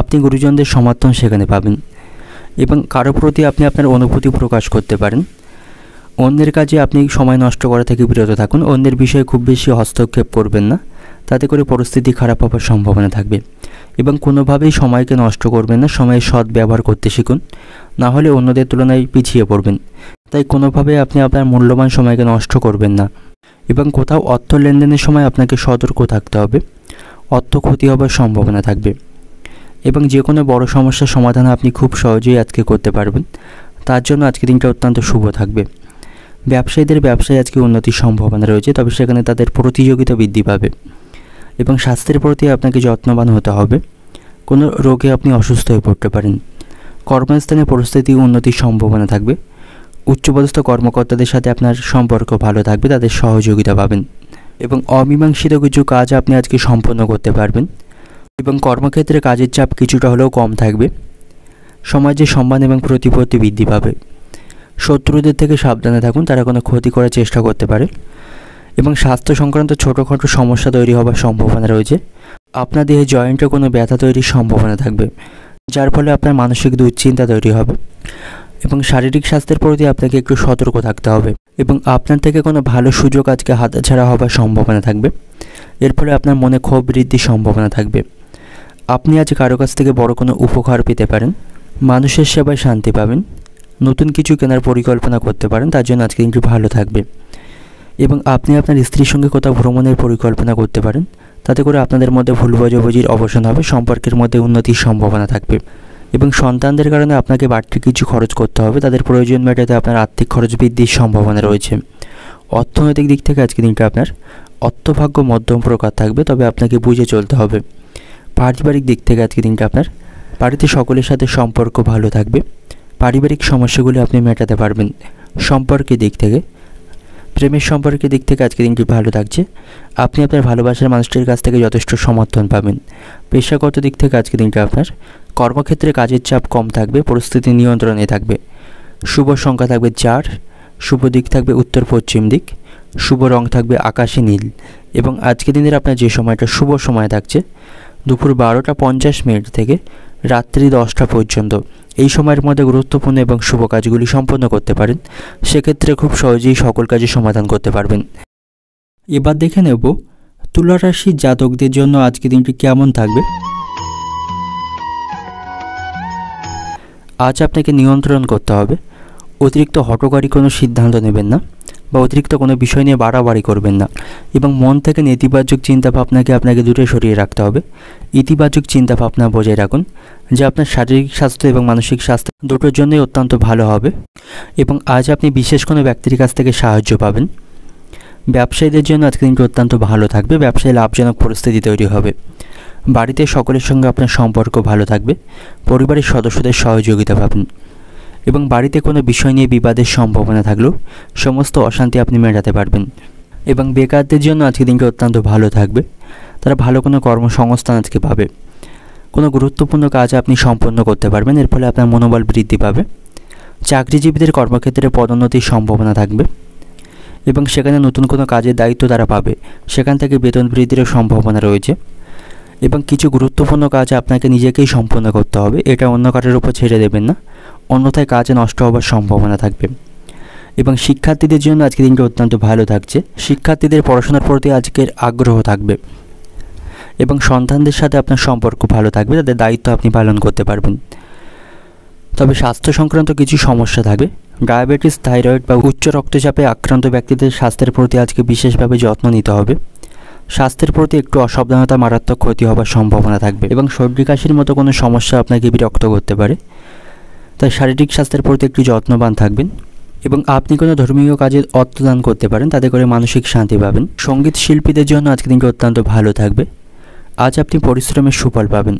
আপনি গুরুজনদের সমর্থন সেখানে পাবেন এবং কারো প্রতি আপনি আপনার অনুভূতি প্রকাশ করতে পারেন। অন্যের কাজে আপনি সময় নষ্ট করা থেকে বিরত থাকুন। অন্যের বিষয়ে খুব বেশি হস্তক্ষেপ করবেন না, তাতে করে পরিস্থিতি খারাপ হওয়ার সম্ভাবনা থাকবে এবং কোনোভাবেই সময়কে নষ্ট করবেন না। সময়ের সৎ ব্যবহার করতে শিখুন, না হলে অন্যদের তুলনায় পিছিয়ে পড়বেন। তাই কোনোভাবে আপনি আপনার মূল্যবান সময়কে নষ্ট করবেন না এবং কোথাও অর্থ লেনদেনের সময় আপনাকে সতর্ক থাকতে হবে, অর্থ ক্ষতি হবার সম্ভাবনা থাকবে এবং যে কোনো বড় সমস্যার সমাধান আপনি খুব সহজেই আজকে করতে পারবেন। তার জন্য আজকে দিনটা অত্যন্ত শুভ থাকবে। ব্যবসায়ীদের ব্যবসায় আজকে উন্নতির সম্ভাবনা রয়েছে, তবে সেখানে তাদের প্রতিযোগিতা বৃদ্ধি পাবে এবং স্বাস্থ্যের প্রতি আপনাকে যত্নবান হতে হবে। কোনো রোগে আপনি অসুস্থ হয়ে পড়তে পারেন। কর্মস্থানে পরিস্থিতি উন্নতির সম্ভাবনা থাকবে। উচ্চপদস্থ কর্মকর্তাদের সাথে আপনার সম্পর্ক ভালো থাকবে, তাদের সহযোগিতা পাবেন এবং অমীমাংসিত কিছু কাজ আপনি আজকে সম্পন্ন করতে পারবেন এবং কর্মক্ষেত্রে কাজের চাপ কিছুটা হলেও কম থাকবে। সমাজে সম্মান এবং প্রতিপত্তি বৃদ্ধি পাবে। শত্রুদের থেকে সাবধানে থাকুন, তারা কোনো ক্ষতি করার চেষ্টা করতে পারে এবং স্বাস্থ্য সংক্রান্ত ছোটোখাটো সমস্যা তৈরি হওয়ার সম্ভাবনা রয়েছে। আপনার দেহে জয়েন্টে কোনো ব্যথা তৈরির সম্ভাবনা থাকবে, যার ফলে আপনার মানসিক দুশ্চিন্তা তৈরি হবে এবং শারীরিক স্বাস্থ্যের প্রতি আপনাকে একটু সতর্ক থাকতে হবে এবং আপনার থেকে কোনো ভালো সুযোগ আজকে হাতছাড়া হবার সম্ভাবনা থাকবে। এর ফলে আপনার মনে ক্ষোভ বৃদ্ধির সম্ভাবনা থাকবে। আপনি আজ কারো কাছ থেকে বড় কোনো উপকার পেতে পারেন। মানুষের সেবায় শান্তি পাবেন নতুন কিছু কেনার পরিকল্পনা করতে পারেন, তার জন্য আজকে দিনটি ভালো থাকবে। এবং আপনি আপনার স্ত্রীর সঙ্গে কোথাও ভ্রমণের পরিকল্পনা করতে পারেন, তাতে করে আপনাদের মধ্যে ভুল বোঝাবুঝির অবসান হবে, সম্পর্কের মধ্যে উন্নতির সম্ভাবনা থাকবে। এবং সন্তানদের কারণে আপনাকে বাড়তি কিছু খরচ করতে হবে, তাদের প্রয়োজন মেটাতে আপনার আর্থিক খরচ বৃদ্ধির সম্ভাবনা রয়েছে। অর্থনৈতিক দিক থেকে আজকে দিনটা আপনার অর্থভাগ্য মধ্যম প্রকার থাকবে, তবে আপনাকে বুঝে চলতে হবে। পারিবারিক দিক থেকে আজকে দিনটা আপনার বাড়িতে সকলের সাথে সম্পর্ক ভালো থাকবে, পারিবারিক সমস্যাগুলি আপনি মেটাতে পারবেন। সম্পর্কের দিক থেকে, প্রেমের সম্পর্কের দিক থেকে আজকে দিনটি ভালো থাকছে, আপনি আপনার ভালোবাসার মানুষটির কাছ থেকে যথেষ্ট সমর্থন পাবেন। পেশাগত দিক থেকে আজকে দিনটা আপনার কর্মক্ষেত্রে কাজের চাপ কম থাকবে, পরিস্থিতি নিয়ন্ত্রণে থাকবে। শুভ সংখ্যা থাকবে 4, শুভ দিক থাকবে উত্তর পশ্চিম দিক, শুভ রং থাকবে আকাশি নীল। এবং আজকে দিনের আপনার যে সময়টা শুভ সময় থাকছে দুপুর 12:50 থেকে রাত্রি 10টা পর্যন্ত, এই সময়ের মধ্যে গুরুত্বপূর্ণ এবং শুভ কাজগুলি সম্পন্ন করতে পারেন। সেক্ষেত্রে খুব সহজেই সকল কাজে সমাধান করতে পারবেন। এবার দেখে নেব তুলা রাশির জাতকদের জন্য আজকে দিনটি কেমন থাকবে। আজ আপনাকে নিয়ন্ত্রণ করতে হবে, অতিরিক্ত হঠকারী কোনো সিদ্ধান্ত নেবেন না বা অতিরিক্ত কোনো বিষয় নিয়ে বাড়াবাড়ি করবেন না। এবং মন থেকে নেতিবাচক চিন্তাভাবনাকে আপনাকে দূরে সরিয়ে রাখতে হবে। ইতিবাচক চিন্তাভাবনা বজায় রাখুন, যা আপনার শারীরিক স্বাস্থ্য এবং মানসিক স্বাস্থ্য দুটোর জন্যই অত্যন্ত ভালো হবে। এবং আজ আপনি বিশেষ কোনো ব্যক্তির কাছ থেকে সাহায্য পাবেন। ব্যবসায়ীদের জন্য আজকে দিনটি অত্যন্ত ভালো থাকবে, ব্যবসায় লাভজনক পরিস্থিতি তৈরি হবে। বাড়িতে সকলের সঙ্গে আপনার সম্পর্ক ভালো থাকবে, পরিবারের সদস্যদের সহযোগিতা পাবেন। এবং বাড়িতে কোনো বিষয় নিয়ে বিবাদের সম্ভাবনা থাকলেও সমস্ত অশান্তি আপনি মেটাতে পারবেন। এবং বেকারদের জন্য আজকে দিনটি অত্যন্ত ভালো থাকবে, তারা ভালো কোনো কর্মসংস্থান আজকে পাবে। কোনো গুরুত্বপূর্ণ কাজ আপনি সম্পন্ন করতে পারবেন, এর ফলে আপনার মনোবল বৃদ্ধি পাবে। চাকরিজীবীদের কর্মক্ষেত্রে পদোন্নতির সম্ভাবনা থাকবে এবং সেখানে নতুন কোনো কাজের দায়িত্ব তারা পাবে, সেখান থেকে বেতন বৃদ্ধিরও সম্ভাবনা রয়েছে। এবং কিছু গুরুত্বপূর্ণ কাজ আপনাকে নিজেকেই সম্পন্ন করতে হবে, এটা অন্য কারোর উপর ছেড়ে দেবেন না, অন্যথায় কাজে নষ্ট হওয়ার সম্ভাবনা থাকবে। এবং শিক্ষার্থীদের জন্য আজকের দিনটি অত্যন্ত ভালো থাকছে, শিক্ষার্থীদের পড়াশোনার প্রতি আজকের আগ্রহ থাকবে। এবং সন্তানদের সাথে আপনার সম্পর্ক ভালো থাকবে, তাদের দায়িত্ব আপনি পালন করতে পারবেন। তবে স্বাস্থ্য সংক্রান্ত কিছু সমস্যা থাকবে, ডায়াবেটিস, থাইরয়েড বা উচ্চ রক্তচাপে আক্রান্ত ব্যক্তিদের স্বাস্থ্যের প্রতি আজকে বিশেষভাবে যত্ন নিতে হবে। স্বাস্থ্যের প্রতি একটু অসাবধানতা মারাত্মক ক্ষতি হওয়ার সম্ভাবনা থাকবে এবং সর্দি কাশির মতো কোনো সমস্যা আপনাকে বিরক্ত করতে পারে, তাই শারীরিক স্বাস্থ্যের প্রতি একটু যত্নবান থাকবেন। এবং আপনি কোনো ধর্মীয় কাজে অর্থদান করতে পারেন, তাতে করে মানসিক শান্তি পাবেন। সঙ্গীত শিল্পীদের জন্য আজকে দিনটি অত্যন্ত ভালো থাকবে, আজ আপনি পরিশ্রমের সুফল পাবেন।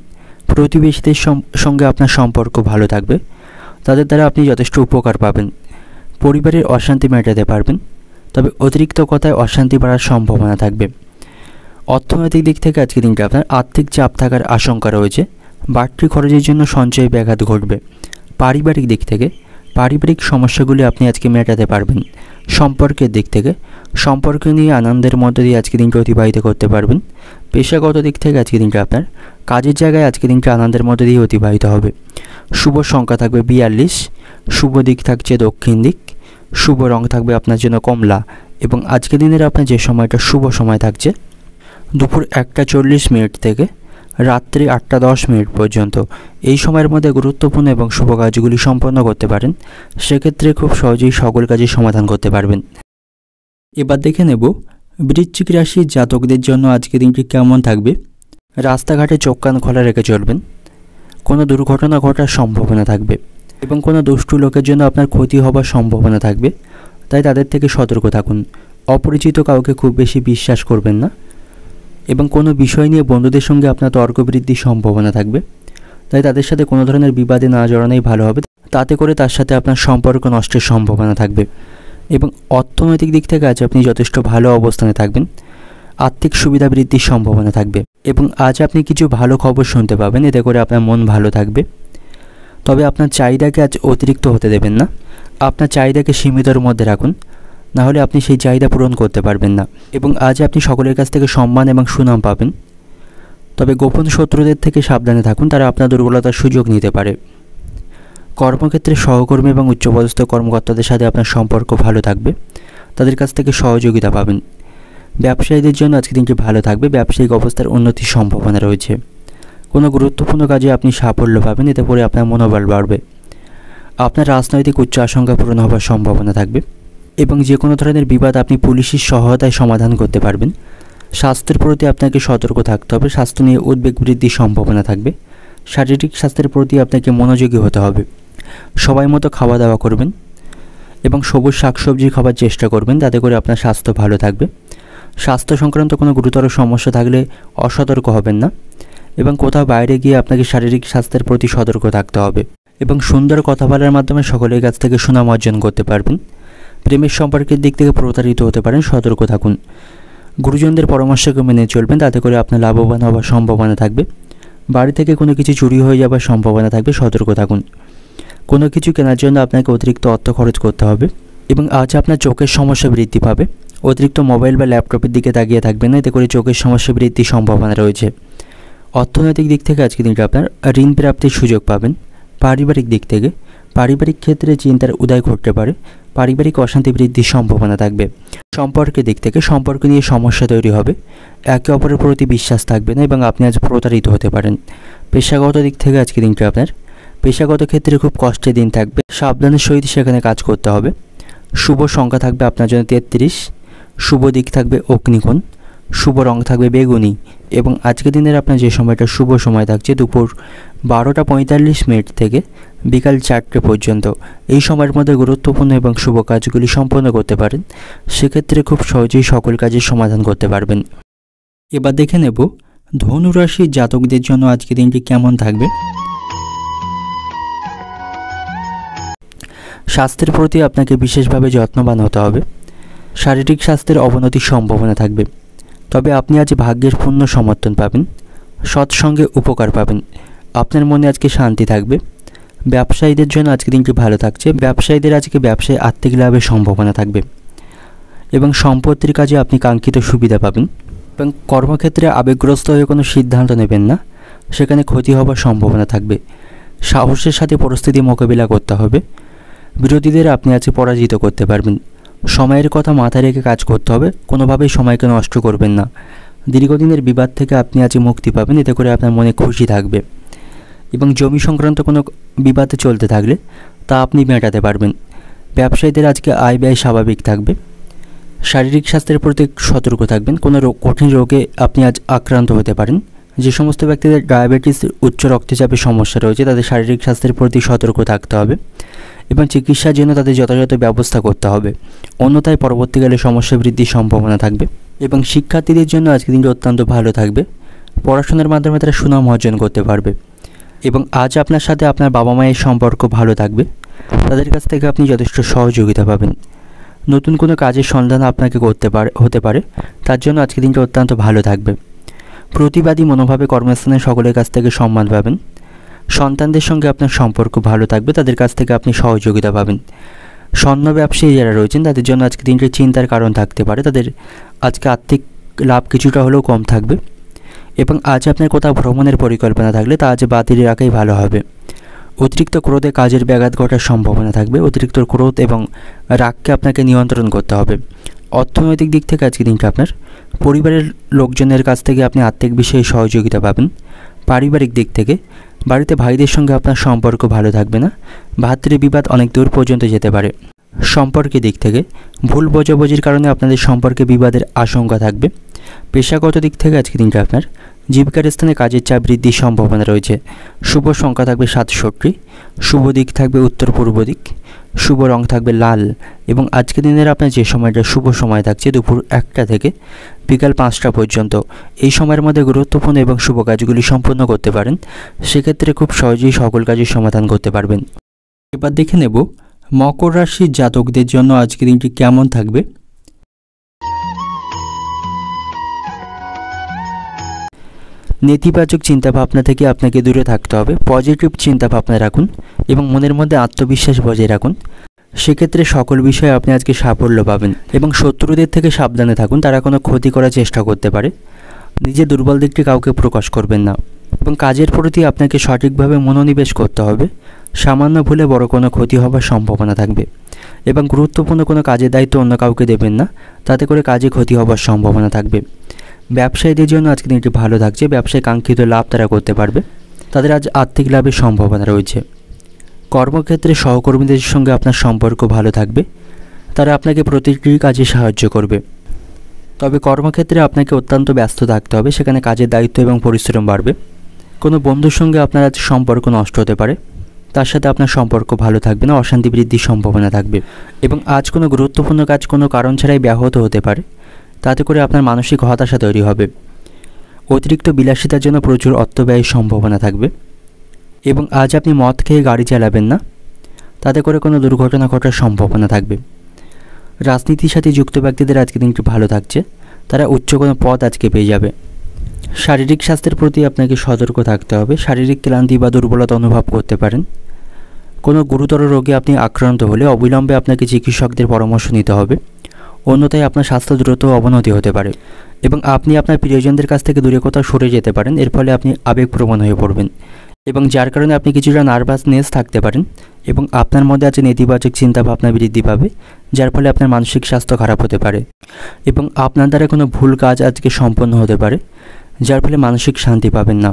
প্রতিবেশীদের সঙ্গে আপনার সম্পর্ক ভালো থাকবে, তাদের দ্বারা আপনি যথেষ্ট উপকার পাবেন। পরিবারের অশান্তি মেটাতে পারবেন, তবে অতিরিক্ত কথায় অশান্তি বাড়ার সম্ভাবনা থাকবে। অর্থনৈতিক দিক থেকে আজকের দিনটা আপনার আর্থিক চাপ থাকার আশঙ্কা রয়েছে, বাড়তি খরচের জন্য সঞ্চয়ে ব্যাঘাত ঘটবে। পারিবারিক দিক থেকে পারিবারিক সমস্যাগুলি আপনি আজকে মেটাতে পারবেন। সম্পর্কের দিক থেকে সম্পর্ক নিয়ে আনন্দের মধ্যে দিয়ে আজকে দিনটা অতিবাহিত করতে পারবেন। পেশাগত দিক থেকে আজকে দিনটা আপনার কাজের জায়গায় আজকে দিনটা আনন্দের মধ্যে দিয়ে অতিবাহিত হবে। শুভ সংখ্যা থাকবে 42, শুভ দিক থাকছে দক্ষিণ দিক, শুভ রং থাকবে আপনার জন্য কমলা। এবং আজকে দিনের আপনার যে সময়টা শুভ সময় থাকছে দুপুর 1:40 থেকে রাত্রি 8:10 পর্যন্ত, এই সময়ের মধ্যে গুরুত্বপূর্ণ এবং শুভ কাজগুলি সম্পন্ন করতে পারেন। সেক্ষেত্রে খুব সহজেই সকল কাজের সমাধান করতে পারবেন। এবার দেখে নেব বৃশ্চিক রাশির জাতকদের জন্য আজকে দিনটি কেমন থাকবে। রাস্তাঘাটে চোখ কান খোলা রেখে চলবেন, কোনো দুর্ঘটনা ঘটার সম্ভাবনা থাকবে এবং কোনো দুষ্টু লোকের জন্য আপনার ক্ষতি হবার সম্ভাবনা থাকবে, তাই তাদের থেকে সতর্ক থাকুন। অপরিচিত কাউকে খুব বেশি বিশ্বাস করবেন না এবং কোনো বিষয় নিয়ে বন্ধুদের সঙ্গে আপনার তর্ক বৃদ্ধির সম্ভাবনা থাকবে, তাই তাদের সাথে কোনো ধরনের বিবাদে না জড়ানোই ভালো হবে, তাতে করে তার সাথে আপনার সম্পর্ক নষ্টের সম্ভাবনা থাকবে। এবং অর্থনৈতিক দিক থেকে আজ আপনি যথেষ্ট ভালো অবস্থানে থাকবেন, আর্থিক সুবিধা বৃদ্ধির সম্ভাবনা থাকবে এবং আজ আপনি কিছু ভালো খবর শুনতে পাবেন, এতে করে আপনার মন ভালো থাকবে। তবে আপনার চাহিদাকে আজ অতিরিক্ত হতে দেবেন না, আপনার চাহিদাকে সীমিতর মধ্যে রাখুন, নাহলে আপনি সেই চাহিদা পূরণ করতে পারবেন না। এবং আজ আপনি সকলের কাছ থেকে সম্মান এবং সুনাম পাবেন, তবে গোপন শত্রুদের থেকে সাবধানে থাকুন, তারা আপনার দুর্বলতার সুযোগ নিতে পারে। কর্মক্ষেত্রে সহকর্মী এবং উচ্চপদস্থ কর্মকর্তাদের সাথে আপনার সম্পর্ক ভালো থাকবে, তাদের কাছ থেকে সহযোগিতা পাবেন। ব্যবসায়ীদের জন্য আজকে দিনটি ভালো থাকবে, ব্যবসায়িক অবস্থার উন্নতির সম্ভাবনা রয়েছে। কোনো গুরুত্বপূর্ণ কাজে আপনি সাফল্য পাবেন, এতে করে আপনার মনোবল বাড়বে। আপনার রাজনৈতিক উচ্চ আশঙ্কা পূরণ হওয়ার সম্ভাবনা থাকবে এবং যে কোনো ধরনের বিবাদ আপনি পুলিশের সহায়তায় সমাধান করতে পারবেন। স্বাস্থ্যের প্রতি আপনাকে সতর্ক থাকতে হবে, স্বাস্থ্য নিয়ে উদ্বেগ বৃদ্ধির সম্ভাবনা থাকবে। শারীরিক স্বাস্থ্যের প্রতি আপনাকে মনোযোগী হতে হবে। সময় মতো খাওয়া দাওয়া করবেন এবং সবুজ শাকসবজি খাবার চেষ্টা করবেন, তাতে করে আপনার স্বাস্থ্য ভালো থাকবে। স্বাস্থ্য সংক্রান্ত কোনো গুরুতর সমস্যা থাকলে অসতর্ক হবেন না এবং কোথাও বাইরে গিয়ে আপনাকে শারীরিক স্বাস্থ্যের প্রতি সতর্ক থাকতে হবে এবং সুন্দর কথা বলার মাধ্যমে সকলের কাছ থেকে সুনাম অর্জন করতে পারবেন। প্রেমের সম্পর্কের দিক থেকে প্রতারিত হতে পারেন, সতর্ক থাকুন। গুরুজনদের পরামর্শকে মেনে চলবেন, তাতে করে আপনার লাভবান হওয়ার সম্ভাবনা থাকবে। বাড়ি থেকে কোনো কিছু চুরি হয়ে যাওয়ার সম্ভাবনা থাকবে, সতর্ক থাকুন। কোনো কিছু কেনার জন্য আপনাকে অতিরিক্ত অর্থ খরচ করতে হবে এবং আজ আপনার চোখের সমস্যা বৃদ্ধি পাবে। অতিরিক্ত মোবাইল বা ল্যাপটপের দিকে তাকিয়ে থাকবেন না, এতে করে চোখের সমস্যা বৃদ্ধির সম্ভাবনা রয়েছে। অর্থনৈতিক দিক থেকে আজকে দিনটা আপনার ঋণ প্রাপ্তির সুযোগ পাবেন। পারিবারিক দিক থেকে পারিবারিক ক্ষেত্রে চিন্তার উদয় ঘটতে পারে, পারিবারিক অশান্তি বৃদ্ধির সম্ভাবনা থাকবে। সম্পর্কের দিক থেকে সম্পর্ক নিয়ে সমস্যা তৈরি হবে, একে অপরের প্রতি বিশ্বাস থাকবে না এবং আপনি আজ প্রতারিত হতে পারেন। পেশাগত দিক থেকে আজকে দিনটা আপনার পেশাগত ক্ষেত্রে খুব কষ্টের দিন থাকবে, সাবধানের সহিত সেখানে কাজ করতে হবে। শুভ সংখ্যা থাকবে আপনার জন্য 33, শুভ দিক থাকবে অগ্নিকোণ, শুভ রং থাকবে বেগুনি এবং আজকের দিনের আপনার যে সময়টা শুভ সময় থাকছে দুপুর 12টা 45 মিনিট থেকে বিকাল 4টে পর্যন্ত। এই সময়ের মধ্যে গুরুত্বপূর্ণ এবং শুভ কাজগুলি সম্পন্ন করতে পারেন, সেক্ষেত্রে খুব সহজেই সকল কাজের সমাধান করতে পারবেন। এবার দেখে নেব ধনু রাশির জাতকদের জন্য আজকের দিনটি কেমন থাকবে। স্বাস্থ্যের প্রতি আপনাকে বিশেষভাবে যত্নবান হতে হবে। শারীরিক স্বাস্থ্যের অবনতির সম্ভাবনা থাকবে, তবে আপনি আজ ভাগ্যের পূর্ণ সমর্থন পাবেন, সৎসঙ্গে উপকার পাবেন। আপনার মনে আজকে শান্তি থাকবে। ব্যবসায়ীদের জন্য আজকে দিনটি ভালো থাকছে, ব্যবসায়ীদের আজকে ব্যবসায় আর্থিক লাভের সম্ভাবনা থাকবে এবং সম্পত্তির কাজে আপনি কাঙ্ক্ষিত সুবিধা পাবেন এবং কর্মক্ষেত্রে আবেগগ্রস্ত হয়ে কোনো সিদ্ধান্ত নেবেন না, সেখানে ক্ষতি হওয়ার সম্ভাবনা থাকবে। সাহসের সাথে পরিস্থিতি মোকাবিলা করতে হবে। বিরোধীদের আপনি আজকে পরাজিত করতে পারবেন। সময়ের কথা মাথায় রেখে কাজ করতে হবে, কোনোভাবেই সময়কে নষ্ট করবেন না। দীর্ঘদিনের বিবাদ থেকে আপনি আজ মুক্তি পাবেন, এতে করে আপনার মনে খুশি থাকবে এবং জমি সংক্রান্ত কোনো বিবাদে চলতে থাকলে তা আপনি মেটাতে পারবেন। ব্যবসায়ীদের আজকে আয় ব্যয় স্বাভাবিক থাকবে। শারীরিক স্বাস্থ্যের প্রতি সতর্ক থাকবেন, কোনো কঠিন রোগে আপনি আজ আক্রান্ত হতে পারেন। যে সমস্ত ব্যক্তিদের ডায়াবেটিস, উচ্চ রক্তচাপের সমস্যা রয়েছে তাদের শারীরিক স্বাস্থ্যের প্রতি সতর্ক থাকতে হবে এবং চিকিৎসার জন্য তাদের যথাযথ ব্যবস্থা করতে হবে, অন্যথায় পরবর্তীকালে সমস্যা বৃদ্ধির সম্ভাবনা থাকবে। এবং শিক্ষার্থীদের জন্য আজকের দিনটি অত্যন্ত ভালো থাকবে, পড়াশোনার মাধ্যমে তারা সুনাম অর্জন করতে পারবে এবং আজ আপনার সাথে আপনার বাবা মায়ের সম্পর্ক ভালো থাকবে, তাদের কাছ থেকে আপনি যথেষ্ট সহযোগিতা পাবেন। নতুন কোনো কাজের সন্ধান আপনাকে হতে পারে, তার জন্য আজকের দিনটা অত্যন্ত ভালো থাকবে। প্রতিবাদী মনোভাবে কর্মস্থানে সকলের কাছ থেকে সম্মান পাবেন। সন্তানদের সঙ্গে আপনার সম্পর্ক ভালো থাকবে, তাদের কাছ থেকে আপনি সহযোগিতা পাবেন। স্বর্ণ ব্যবসায়ী যারা রয়েছেন তাদের জন্য আজকে দিনটি চিন্তার কারণ থাকতে পারে, তাদের আজকে আর্থিক লাভ কিছুটা হলেও কম থাকবে এবং আজ আপনার কোথাও ভ্রমণের পরিকল্পনা থাকলে তা আজ বাতিল রাখাই ভালো হবে। অতিরিক্ত ক্রোধে কাজের ব্যাঘাত ঘটার সম্ভাবনা থাকবে, অতিরিক্ত ক্রোধ এবং রাগকে আপনাকে নিয়ন্ত্রণ করতে হবে। অর্থনৈতিক দিক থেকে আজকে দিনটা আপনার পরিবারের লোকজনের কাছ থেকে আপনি আর্থিক বিষয়ে সহযোগিতা পাবেন। পারিবারিক দিক থেকে বাড়িতে ভাইদের সঙ্গে আপনার সম্পর্ক ভালো থাকবে না, ভাতৃ বিবাদ অনেক দূর পর্যন্ত যেতে পারে। সম্পর্কের দিক থেকে ভুল বোঝাবুঝির কারণে আপনাদের সম্পর্কে বিবাদের আশঙ্কা থাকবে। পেশাগত দিক থেকে আজকে দিনটা আপনার জীবিকার স্থানে কাজের চাপ বৃদ্ধির সম্ভাবনা রয়েছে। শুভ সংখ্যা থাকবে 67, শুভ দিক থাকবে উত্তর পূর্ব দিক, শুভ রং থাকবে লাল এবং আজকের দিনের আপনার যে সময়টা শুভ সময় থাকছে দুপুর 1টা থেকে বিকাল 5টা পর্যন্ত। এই সময়ের মধ্যে গুরুত্বপূর্ণ এবং শুভ কাজগুলি সম্পন্ন করতে পারেন, সেক্ষেত্রে খুব সহজেই সকল কাজের সমাধান করতে পারবেন। এবার দেখে নেব মকর রাশির জাতকদের জন্য আজকের দিনটি কেমন থাকবে। নেতিবাচক চিন্তাভাবনা থেকে আপনাকে দূরে থাকতে হবে, পজিটিভ চিন্তাভাবনা রাখুন এবং মনের মধ্যে আত্মবিশ্বাস বজায় রাখুন, সেক্ষেত্রে সকল বিষয়ে আপনি আজকে সাফল্য পাবেন। এবং শত্রুদের থেকে সাবধানে থাকুন, তারা কোনো ক্ষতি করার চেষ্টা করতে পারে। নিজের দুর্বল দিকটি কাউকে প্রকাশ করবেন না এবং কাজের প্রতি আপনাকে সঠিকভাবে মনোনিবেশ করতে হবে। সামান্য ভুলে বড় কোনো ক্ষতি হওয়ার সম্ভাবনা থাকবে এবং গুরুত্বপূর্ণ কোনো কাজের দায়িত্ব অন্য কাউকে দেবেন না, তাতে করে কাজে ক্ষতি হওয়ার সম্ভাবনা থাকবে। ব্যবসায়ীদের জন্য আজকে দিনটি ভালো থাকছে, ব্যবসায় কাঙ্ক্ষিত লাভ তারা করতে পারবে, তাদের আজ আর্থিক লাভের সম্ভাবনা রয়েছে। কর্মক্ষেত্রে সহকর্মীদের সঙ্গে আপনার সম্পর্ক ভালো থাকবে, তারা আপনাকে প্রতিটি কাজে সাহায্য করবে। তবে কর্মক্ষেত্রে আপনাকে অত্যন্ত ব্যস্ত থাকতে হবে, সেখানে কাজের দায়িত্ব এবং পরিশ্রম বাড়বে। কোনো বন্ধুর সঙ্গে আপনার আজ সম্পর্ক নষ্ট হতে পারে, তার সাথে আপনার সম্পর্ক ভালো থাকবে না, অশান্তি বৃদ্ধির সম্ভাবনা থাকবে। এবং আজ কোনো গুরুত্বপূর্ণ কাজ কোনো কারণ ছাড়াই ব্যাহত হতে পারে, তাতে করে আপনার মানসিক হতাশা তৈরি হবে। অতিরিক্ত বিলাসিতার জন্য প্রচুর অর্থ ব্যয়ের সম্ভাবনা থাকবে। এবং আজ আপনি মদ খেয়ে গাড়ি চালাবেন না, তাতে করে কোনো দুর্ঘটনা ঘটার সম্ভাবনা থাকবে। রাজনীতির সাথে যুক্ত ব্যক্তিদের আজকে দিনটি ভালো থাকছে, তারা উচ্চ কোনো পদ আজকে পেয়ে যাবে। শারীরিক স্বাস্থ্যের প্রতি আপনাকে সতর্ক থাকতে হবে, শারীরিক ক্লান্তি বা দুর্বলতা অনুভব করতে পারেন। কোনো গুরুতর রোগে আপনি আক্রান্ত হলে অবিলম্বে আপনাকে চিকিৎসকদের পরামর্শ নিতে হবে, অন্যথায় আপনার স্বাস্থ্য দ্রুত অবনতি হতে পারে। এবং আপনি আপনার প্রিয়জনদের কাছ থেকে দূরে কোথাও সরে যেতে পারেন, এর ফলে আপনি আবেগপ্রবণ হয়ে পড়বেন এবং যার কারণে আপনি কিছুটা নার্ভাসনেস থাকতে পারেন এবং আপনার মধ্যে আছে নেতিবাচক চিন্তাভাবনা বৃদ্ধি পাবে, যার ফলে আপনার মানসিক স্বাস্থ্য খারাপ হতে পারে এবং আপনার দ্বারা কোনো ভুল কাজ আজকে সম্পন্ন হতে পারে, যার ফলে মানসিক শান্তি পাবেন না।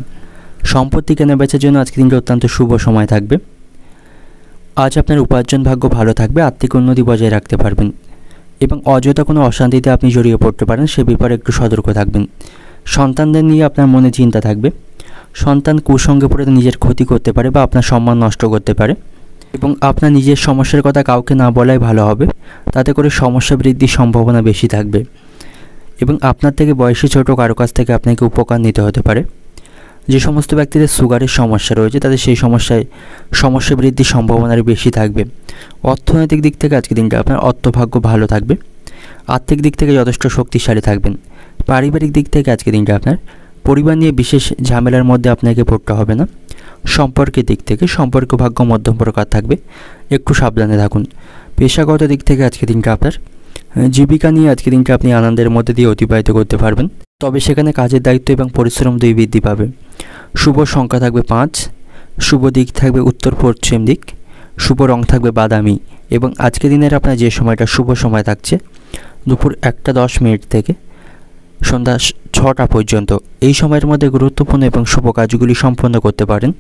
সম্পত্তি কেনাবেচার জন্য আজকে দিনটি অত্যন্ত শুভ সময় থাকবে। আজ আপনার উপার্জন ভাগ্য ভালো থাকবে, আর্থিক উন্নতি বজায় রাখতে পারবেন এবং অযথা কোনো অশান্তিতে আপনি জড়িয়ে পড়তে পারেন, সে ব্যাপারে একটু সতর্ক থাকবেন। সন্তানদের নিয়ে আপনার মনে চিন্তা থাকবে, সন্তান কুসঙ্গে পড়ে নিজের ক্ষতি করতে পারে বা আপনার সম্মান নষ্ট করতে পারে এবং আপনার নিজের সমস্যার কথা কাউকে না বলাই ভালো হবে, তাতে করে সমস্যা বৃদ্ধির সম্ভাবনা বেশি থাকবে। এবং আপনার থেকে বয়সী ছোট কারো কাছ থেকে আপনাকে উপকার নিতে হতে পারে। যে সমস্ত ব্যক্তিদের সুগারের সমস্যা রয়েছে তাদের সেই সমস্যা বৃদ্ধির সম্ভাবনা বেশি থাকবে। অর্থনৈতিক দিক থেকে আজকে দিনটা আপনার অর্থভাগ্য ভালো থাকবে, আর্থিক দিক থেকে যথেষ্ট শক্তিশালী থাকবেন। পারিবারিক দিক থেকে আজকে দিনটা আপনার পরিবার নিয়ে বিশেষ ঝামেলার মধ্যে আপনাকে পড়তে হবে না। সম্পর্কের দিক থেকে সম্পর্ক ভাগ্য মধ্যম প্রকার থাকবে, একটু সাবধানে থাকুন। পেশাগত দিক থেকে আজকে দিনটা আপনার জীবিকা নিয়ে আজকে দিনটা আপনি আনন্দের মধ্যে দিয়ে অতিবাহিত করতে পারবেন, তবে সেখানে কাজের দায়িত্ব এবং পরিশ্রম দুই বৃদ্ধি পাবে। শুভ সংখ্যা থাকবে 5, শুভ দিক থাকবে উত্তর পশ্চিম দিক, শুভ রং থাকবে বাদামি। এবং আজকে দিনের আপনার যে সময়টা শুভ সময় থাকছে দুপুর 1:10 থেকে সন্ধ্যা 6টা পর্যন্ত, এই সময়ের মধ্যে গুরুত্বপূর্ণ এবং শুভ কাজগুলি সম্পন্ন করতে পারেন,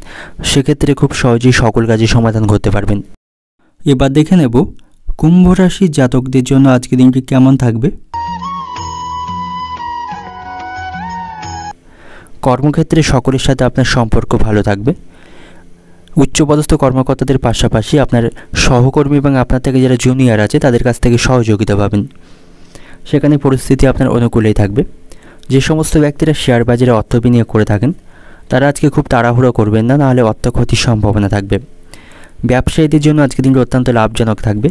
সেক্ষেত্রে খুব সহজেই সকল কাজে সমাধান করতে পারবেন। এবার দেখে নেব কুম্ভ রাশির জাতকদের জন্য আজকে দিনটি কেমন থাকবে। কর্মক্ষেত্রে সকলের সাথে আপনার সম্পর্ক ভালো থাকবে। উচ্চপদস্থ কর্মকর্তাদের পাশাপাশি আপনার সহকর্মী এবং আপনার থেকে যারা জুনিয়র আছে তাদের কাছ থেকে সহযোগিতা পাবেন, সেখানে পরিস্থিতি আপনার অনুকূলেই থাকবে। যে সমস্ত ব্যক্তিরা শেয়ার বাজারে অর্থ বিনিয়োগ করে থাকেন তারা আজকে খুব তাড়াহুড়ো করবেন না, নাহলে অর্থ ক্ষতির সম্ভাবনা থাকবে। ব্যবসায়ীদের জন্য আজকে দিনটি অত্যন্ত লাভজনক থাকবে,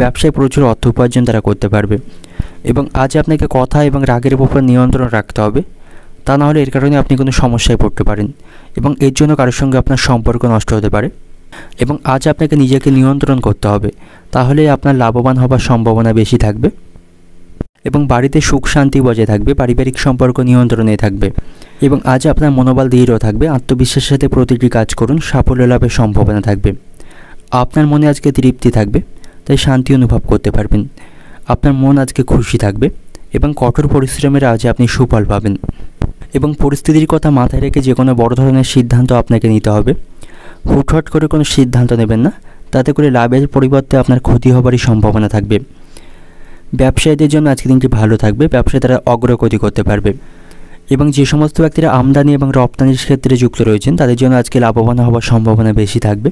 ব্যবসায় প্রচুর অর্থ উপার্জন তারা করতে পারবে। এবং আজ আপনাকে কথা এবং রাগের উপর নিয়ন্ত্রণ রাখতে হবে, তা না হলে এর কারণে আপনি কোনো সমস্যায় পড়তে পারেন এবং এর জন্য কারোর সঙ্গে আপনার সম্পর্ক নষ্ট হতে পারে। এবং আজ আপনাকে নিজেকে নিয়ন্ত্রণ করতে হবে, তাহলে আপনার লাভবান হবার সম্ভাবনা বেশি থাকবে এবং বাড়িতে সুখ শান্তি বজায় থাকবে, পারিবারিক সম্পর্ক নিয়ন্ত্রণে থাকবে। এবং আজ আপনার মনোবল দৃঢ় থাকবে, আত্মবিশ্বাসের সাথে প্রতিটি কাজ করুন, সাফল্য লাভের সম্ভাবনা থাকবে। আপনার মনে আজকে তৃপ্তি থাকবে, তাই শান্তি অনুভব করতে পারবেন। আপনার মন আজকে খুশি থাকবে এবং কঠোর পরিশ্রমের আজ আপনি সুফল পাবেন। এবং পরিস্থিতির কথা মাথায় রেখে যে কোনো বড় ধরনের সিদ্ধান্ত আপনাকে নিতে হবে। হুটহাট করে কোনো সিদ্ধান্ত নেবেন না, তাতে করে লাভের পরিবর্তে আপনার ক্ষতি হবারই সম্ভাবনা থাকবে। ব্যবসায়ীদের জন্য আজকে দিনটি ভালো থাকবে, ব্যবসায় তারা অগ্রগতি করতে পারবে। এবং যে সমস্ত ব্যক্তিরা আমদানি এবং রপ্তানির ক্ষেত্রে যুক্ত রয়েছেন তাদের জন্য আজকে লাভবান হওয়ার সম্ভাবনা বেশি থাকবে।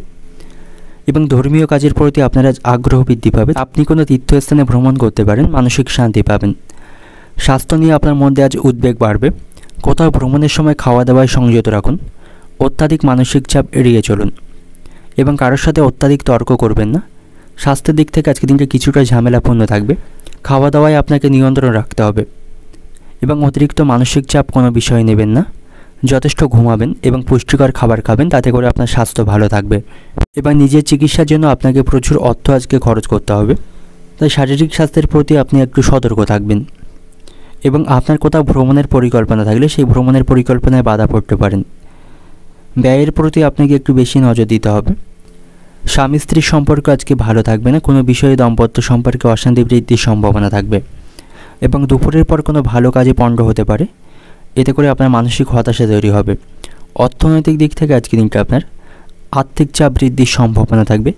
এবং ধর্মীয় কাজের প্রতি আপনার আজ আগ্রহ বৃদ্ধি পাবে, আপনি কোনো তীর্থস্থানে ভ্রমণ করতে পারেন, মানসিক শান্তি পাবেন। স্বাস্থ্য নিয়ে আপনার মধ্যে আজ উদ্বেগ বাড়বে, কোথাও ভ্রমণের সময় খাওয়া দাওয়ায় সংযত রাখুন, অত্যাধিক মানসিক চাপ এড়িয়ে চলুন এবং কারোর সাথে অত্যাধিক তর্ক করবেন না। স্বাস্থ্যের দিক থেকে আজকে দিনটা কিছুটা ঝামেলাপূর্ণ থাকবে, খাওয়া দাওয়ায় আপনাকে নিয়ন্ত্রণ রাখতে হবে এবং অতিরিক্ত মানসিক চাপ কোনো বিষয় নেবেন না। যথেষ্ট ঘুমাবেন এবং পুষ্টিকর খাবার খাবেন, তাতে করে আপনার স্বাস্থ্য ভালো থাকবে। এবং নিজের চিকিৎসার জন্য আপনাকে প্রচুর অর্থ আজকে খরচ করতে হবে, তাই শারীরিক স্বাস্থ্যের প্রতি আপনি একটু সতর্ক থাকবেন। এবং আপনার কোথাও ভ্রমণের পরিকল্পনা থাকলে সেই ভ্রমণের পরিকল্পনায় বাধা পড়তে পারেন। ব্যয়ের প্রতি আপনাকে একটু বেশি নজর দিতে হবে। স্বামী স্ত্রীর সম্পর্ক আজকে ভালো থাকবে না, কোনো বিষয়ে দাম্পত্য সম্পর্কে অশান্তি বৃদ্ধির সম্ভাবনা থাকবে এবং দুপুরের পর কোনো ভালো কাজে পণ্ড হতে পারে, এতে করে আপনার মানসিক হতাশা তৈরি হবে। অর্থনৈতিক দিক থেকে আজকে দিনটা আপনার আর্থিক চাপ বৃদ্ধির সম্ভাবনা থাকবে।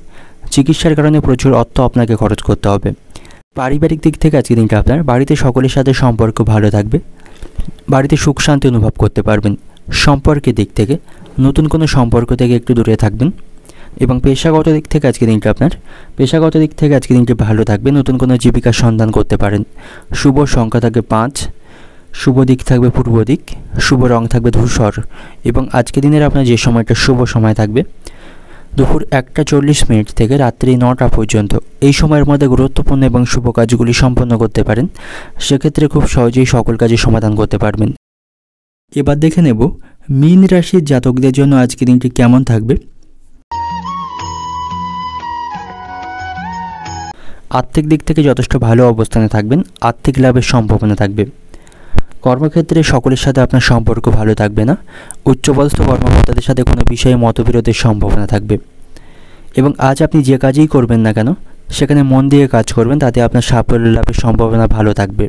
চিকিৎসার কারণে প্রচুর অর্থ আপনাকে খরচ করতে হবে। পারিবারিক দিক থেকে আজকের দিনটা আপনার বাড়িতে সকলের সাথে সম্পর্ক ভালো থাকবে, বাড়িতে সুখ শান্তি অনুভব করতে পারবেন। সম্পর্কের দিক থেকে নতুন কোনো সম্পর্ক থেকে একটু দূরে থাকবেন। এবং পেশাগত দিক থেকে আজকের দিনটি ভালো থাকবে, নতুন কোনো জীবিকার সন্ধান করতে পারেন। শুভ সংখ্যা থাকবে 5, শুভ দিক থাকবে পূর্ব দিক, শুভ রং থাকবে ধূসর। এবং আজকের দিনের আপনার যে সময়টা শুভ সময় থাকবে দুপুর 1:40 থেকে রাত্রি 9টা পর্যন্ত। এই সময়ের মধ্যে গুরুত্বপূর্ণ এবং শুভ কাজগুলি সম্পন্ন করতে পারেন। সেক্ষেত্রে খুব সহজেই সকল কাজের সমাধান করতে পারবেন। এবার দেখে নেব মীন রাশির জাতকদের জন্য আজকের দিনটি কেমন থাকবে। আর্থিক দিক থেকে যথেষ্ট ভালো অবস্থানে থাকবেন, আর্থিক লাভের সম্ভাবনা থাকবে। কর্মক্ষেত্রে সকলের সাথে আপনার সম্পর্ক ভালো থাকবে না, উচ্চপদস্থ কর্মকর্তাদের সাথে কোনো বিষয়ে মতবিরোধের সম্ভাবনা থাকবে। এবং আজ আপনি যে কাজই করবেন না কেন সেখানে মন দিয়ে কাজ করবেন, তাতে আপনার সাফল্য লাভের সম্ভাবনা ভালো থাকবে।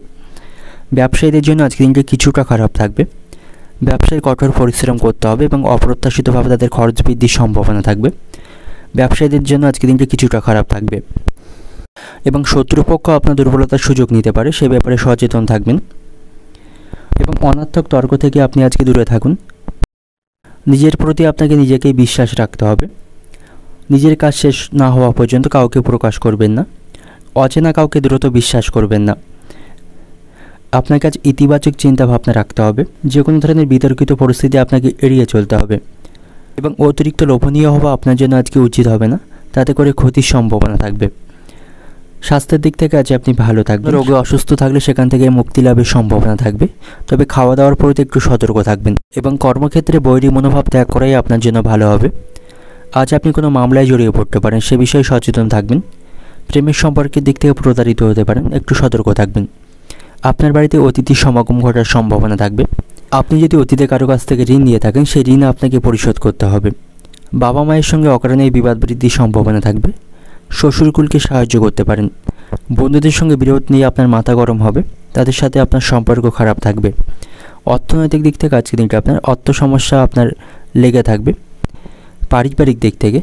ব্যবসায়ীদের জন্য আজকের দিনটি কিছুটা খারাপ থাকবে। ব্যবসায় কঠোর পরিশ্রম করতে হবে এবং অপ্রত্যাশিতভাবে তাদের খরচ বৃদ্ধির সম্ভাবনা থাকবে। ব্যবসায়ীদের জন্য আজকের দিনটি কিছুটা খারাপ থাকবে এবং শত্রুপক্ষ আপনার দুর্বলতার সুযোগ নিতে পারে, সে ব্যাপারে সচেতন থাকবেন। এবং অনর্থক তর্ক থেকে আপনি আজকে দূরে থাকুন। নিজের প্রতি আপনাকে নিজেকেই বিশ্বাস রাখতে হবে। নিজের কাজ শেষ না হওয়া পর্যন্ত কাউকে প্রকাশ করবেন না, অচেনা কাউকে দ্রুত বিশ্বাস করবেন না। আপনার কাছে ইতিবাচক চিন্তা ভাবনা রাখতে হবে। যে কোনো ধরনের বিতর্কিত পরিস্থিতি আপনাকে এড়িয়ে চলতে হবে। এবং অতিরিক্ত লোভনীয় হওয়া আপনার জন্য আজকে উচিত হবে না, তাতে করে ক্ষতির সম্ভাবনা থাকবে। স্বাস্থ্যের দিক থেকে আজ আপনি ভালো থাকবেন। রোগে অসুস্থ থাকলে সেখান থেকে মুক্তি লাভের সম্ভাবনা থাকবে, তবে খাওয়া দাওয়ার প্রতি একটু সতর্ক থাকবেন। এবং কর্মক্ষেত্রে বৈরী মনোভাব ত্যাগ করাই আপনার জন্য ভালো হবে। আজ আপনি কোনো মামলায় জড়িয়ে পড়তে পারেন, সে বিষয়ে সচেতন থাকবেন। প্রেমের সম্পর্কের দিক থেকে প্রতারিত হতে পারেন, একটু সতর্ক থাকবেন। আপনার বাড়িতে অতিথির সমাগম ঘটার সম্ভাবনা থাকবে। আপনি যদি অতীতে কারো কাছ থেকে ঋণ নিয়ে থাকেন সেই ঋণ আপনাকে পরিশোধ করতে হবে। বাবা মায়ের সঙ্গে অকারণে বিবাদ বৃদ্ধির সম্ভাবনা থাকবে। শ্বশুরকুলকে সাহায্য করতে পারেন। বন্ধুদের সঙ্গে বিরোধ নিয়ে আপনার মাথা গরম হবে, তাদের সাথে আপনার সম্পর্ক খারাপ থাকবে। অর্থনৈতিক দিক থেকে আজকের দিনটা আপনার অর্থ সমস্যা আপনার লেগে থাকবে। পারিবারিক দিক থেকে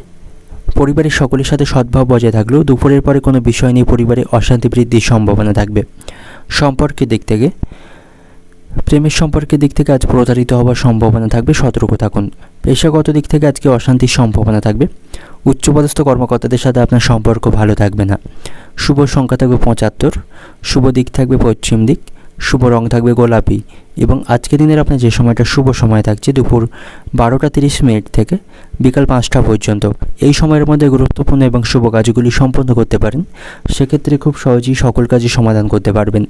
পরিবারের সকলের সাথে সদ্ভাব বজায় থাকলেও দুপুরের পরে কোনো বিষয় নিয়ে পরিবারে অশান্তি বৃদ্ধির সম্ভাবনা থাকবে। সম্পর্কের দিক থেকে প্রেমের সম্পর্কের দিক থেকে আজ প্রতারিত হওয়ার সম্ভাবনা থাকবে, সতর্ক থাকুন। পেশাগত দিক থেকে আজকে অশান্তির সম্ভাবনা থাকবে। উচ্চপদস্থ কর্মকর্তাদের সাথে আপনার সম্পর্ক ভালো থাকবে না। শুভ সংখ্যা থাকবে 75, শুভ দিক থাকবে পশ্চিম দিক, শুভ রং থাকবে গোলাপি। এবং আজকের দিনের আপনার যে সময়টা শুভ সময় থাকছে দুপুর 12:30 থেকে বিকাল 5টা পর্যন্ত। এই সময়ের মধ্যে গুরুত্বপূর্ণ এবং শুভ কাজগুলি সম্পন্ন করতে পারেন। সেক্ষেত্রে খুব সহজেই সকল কাজই সমাধান করতে পারবেন।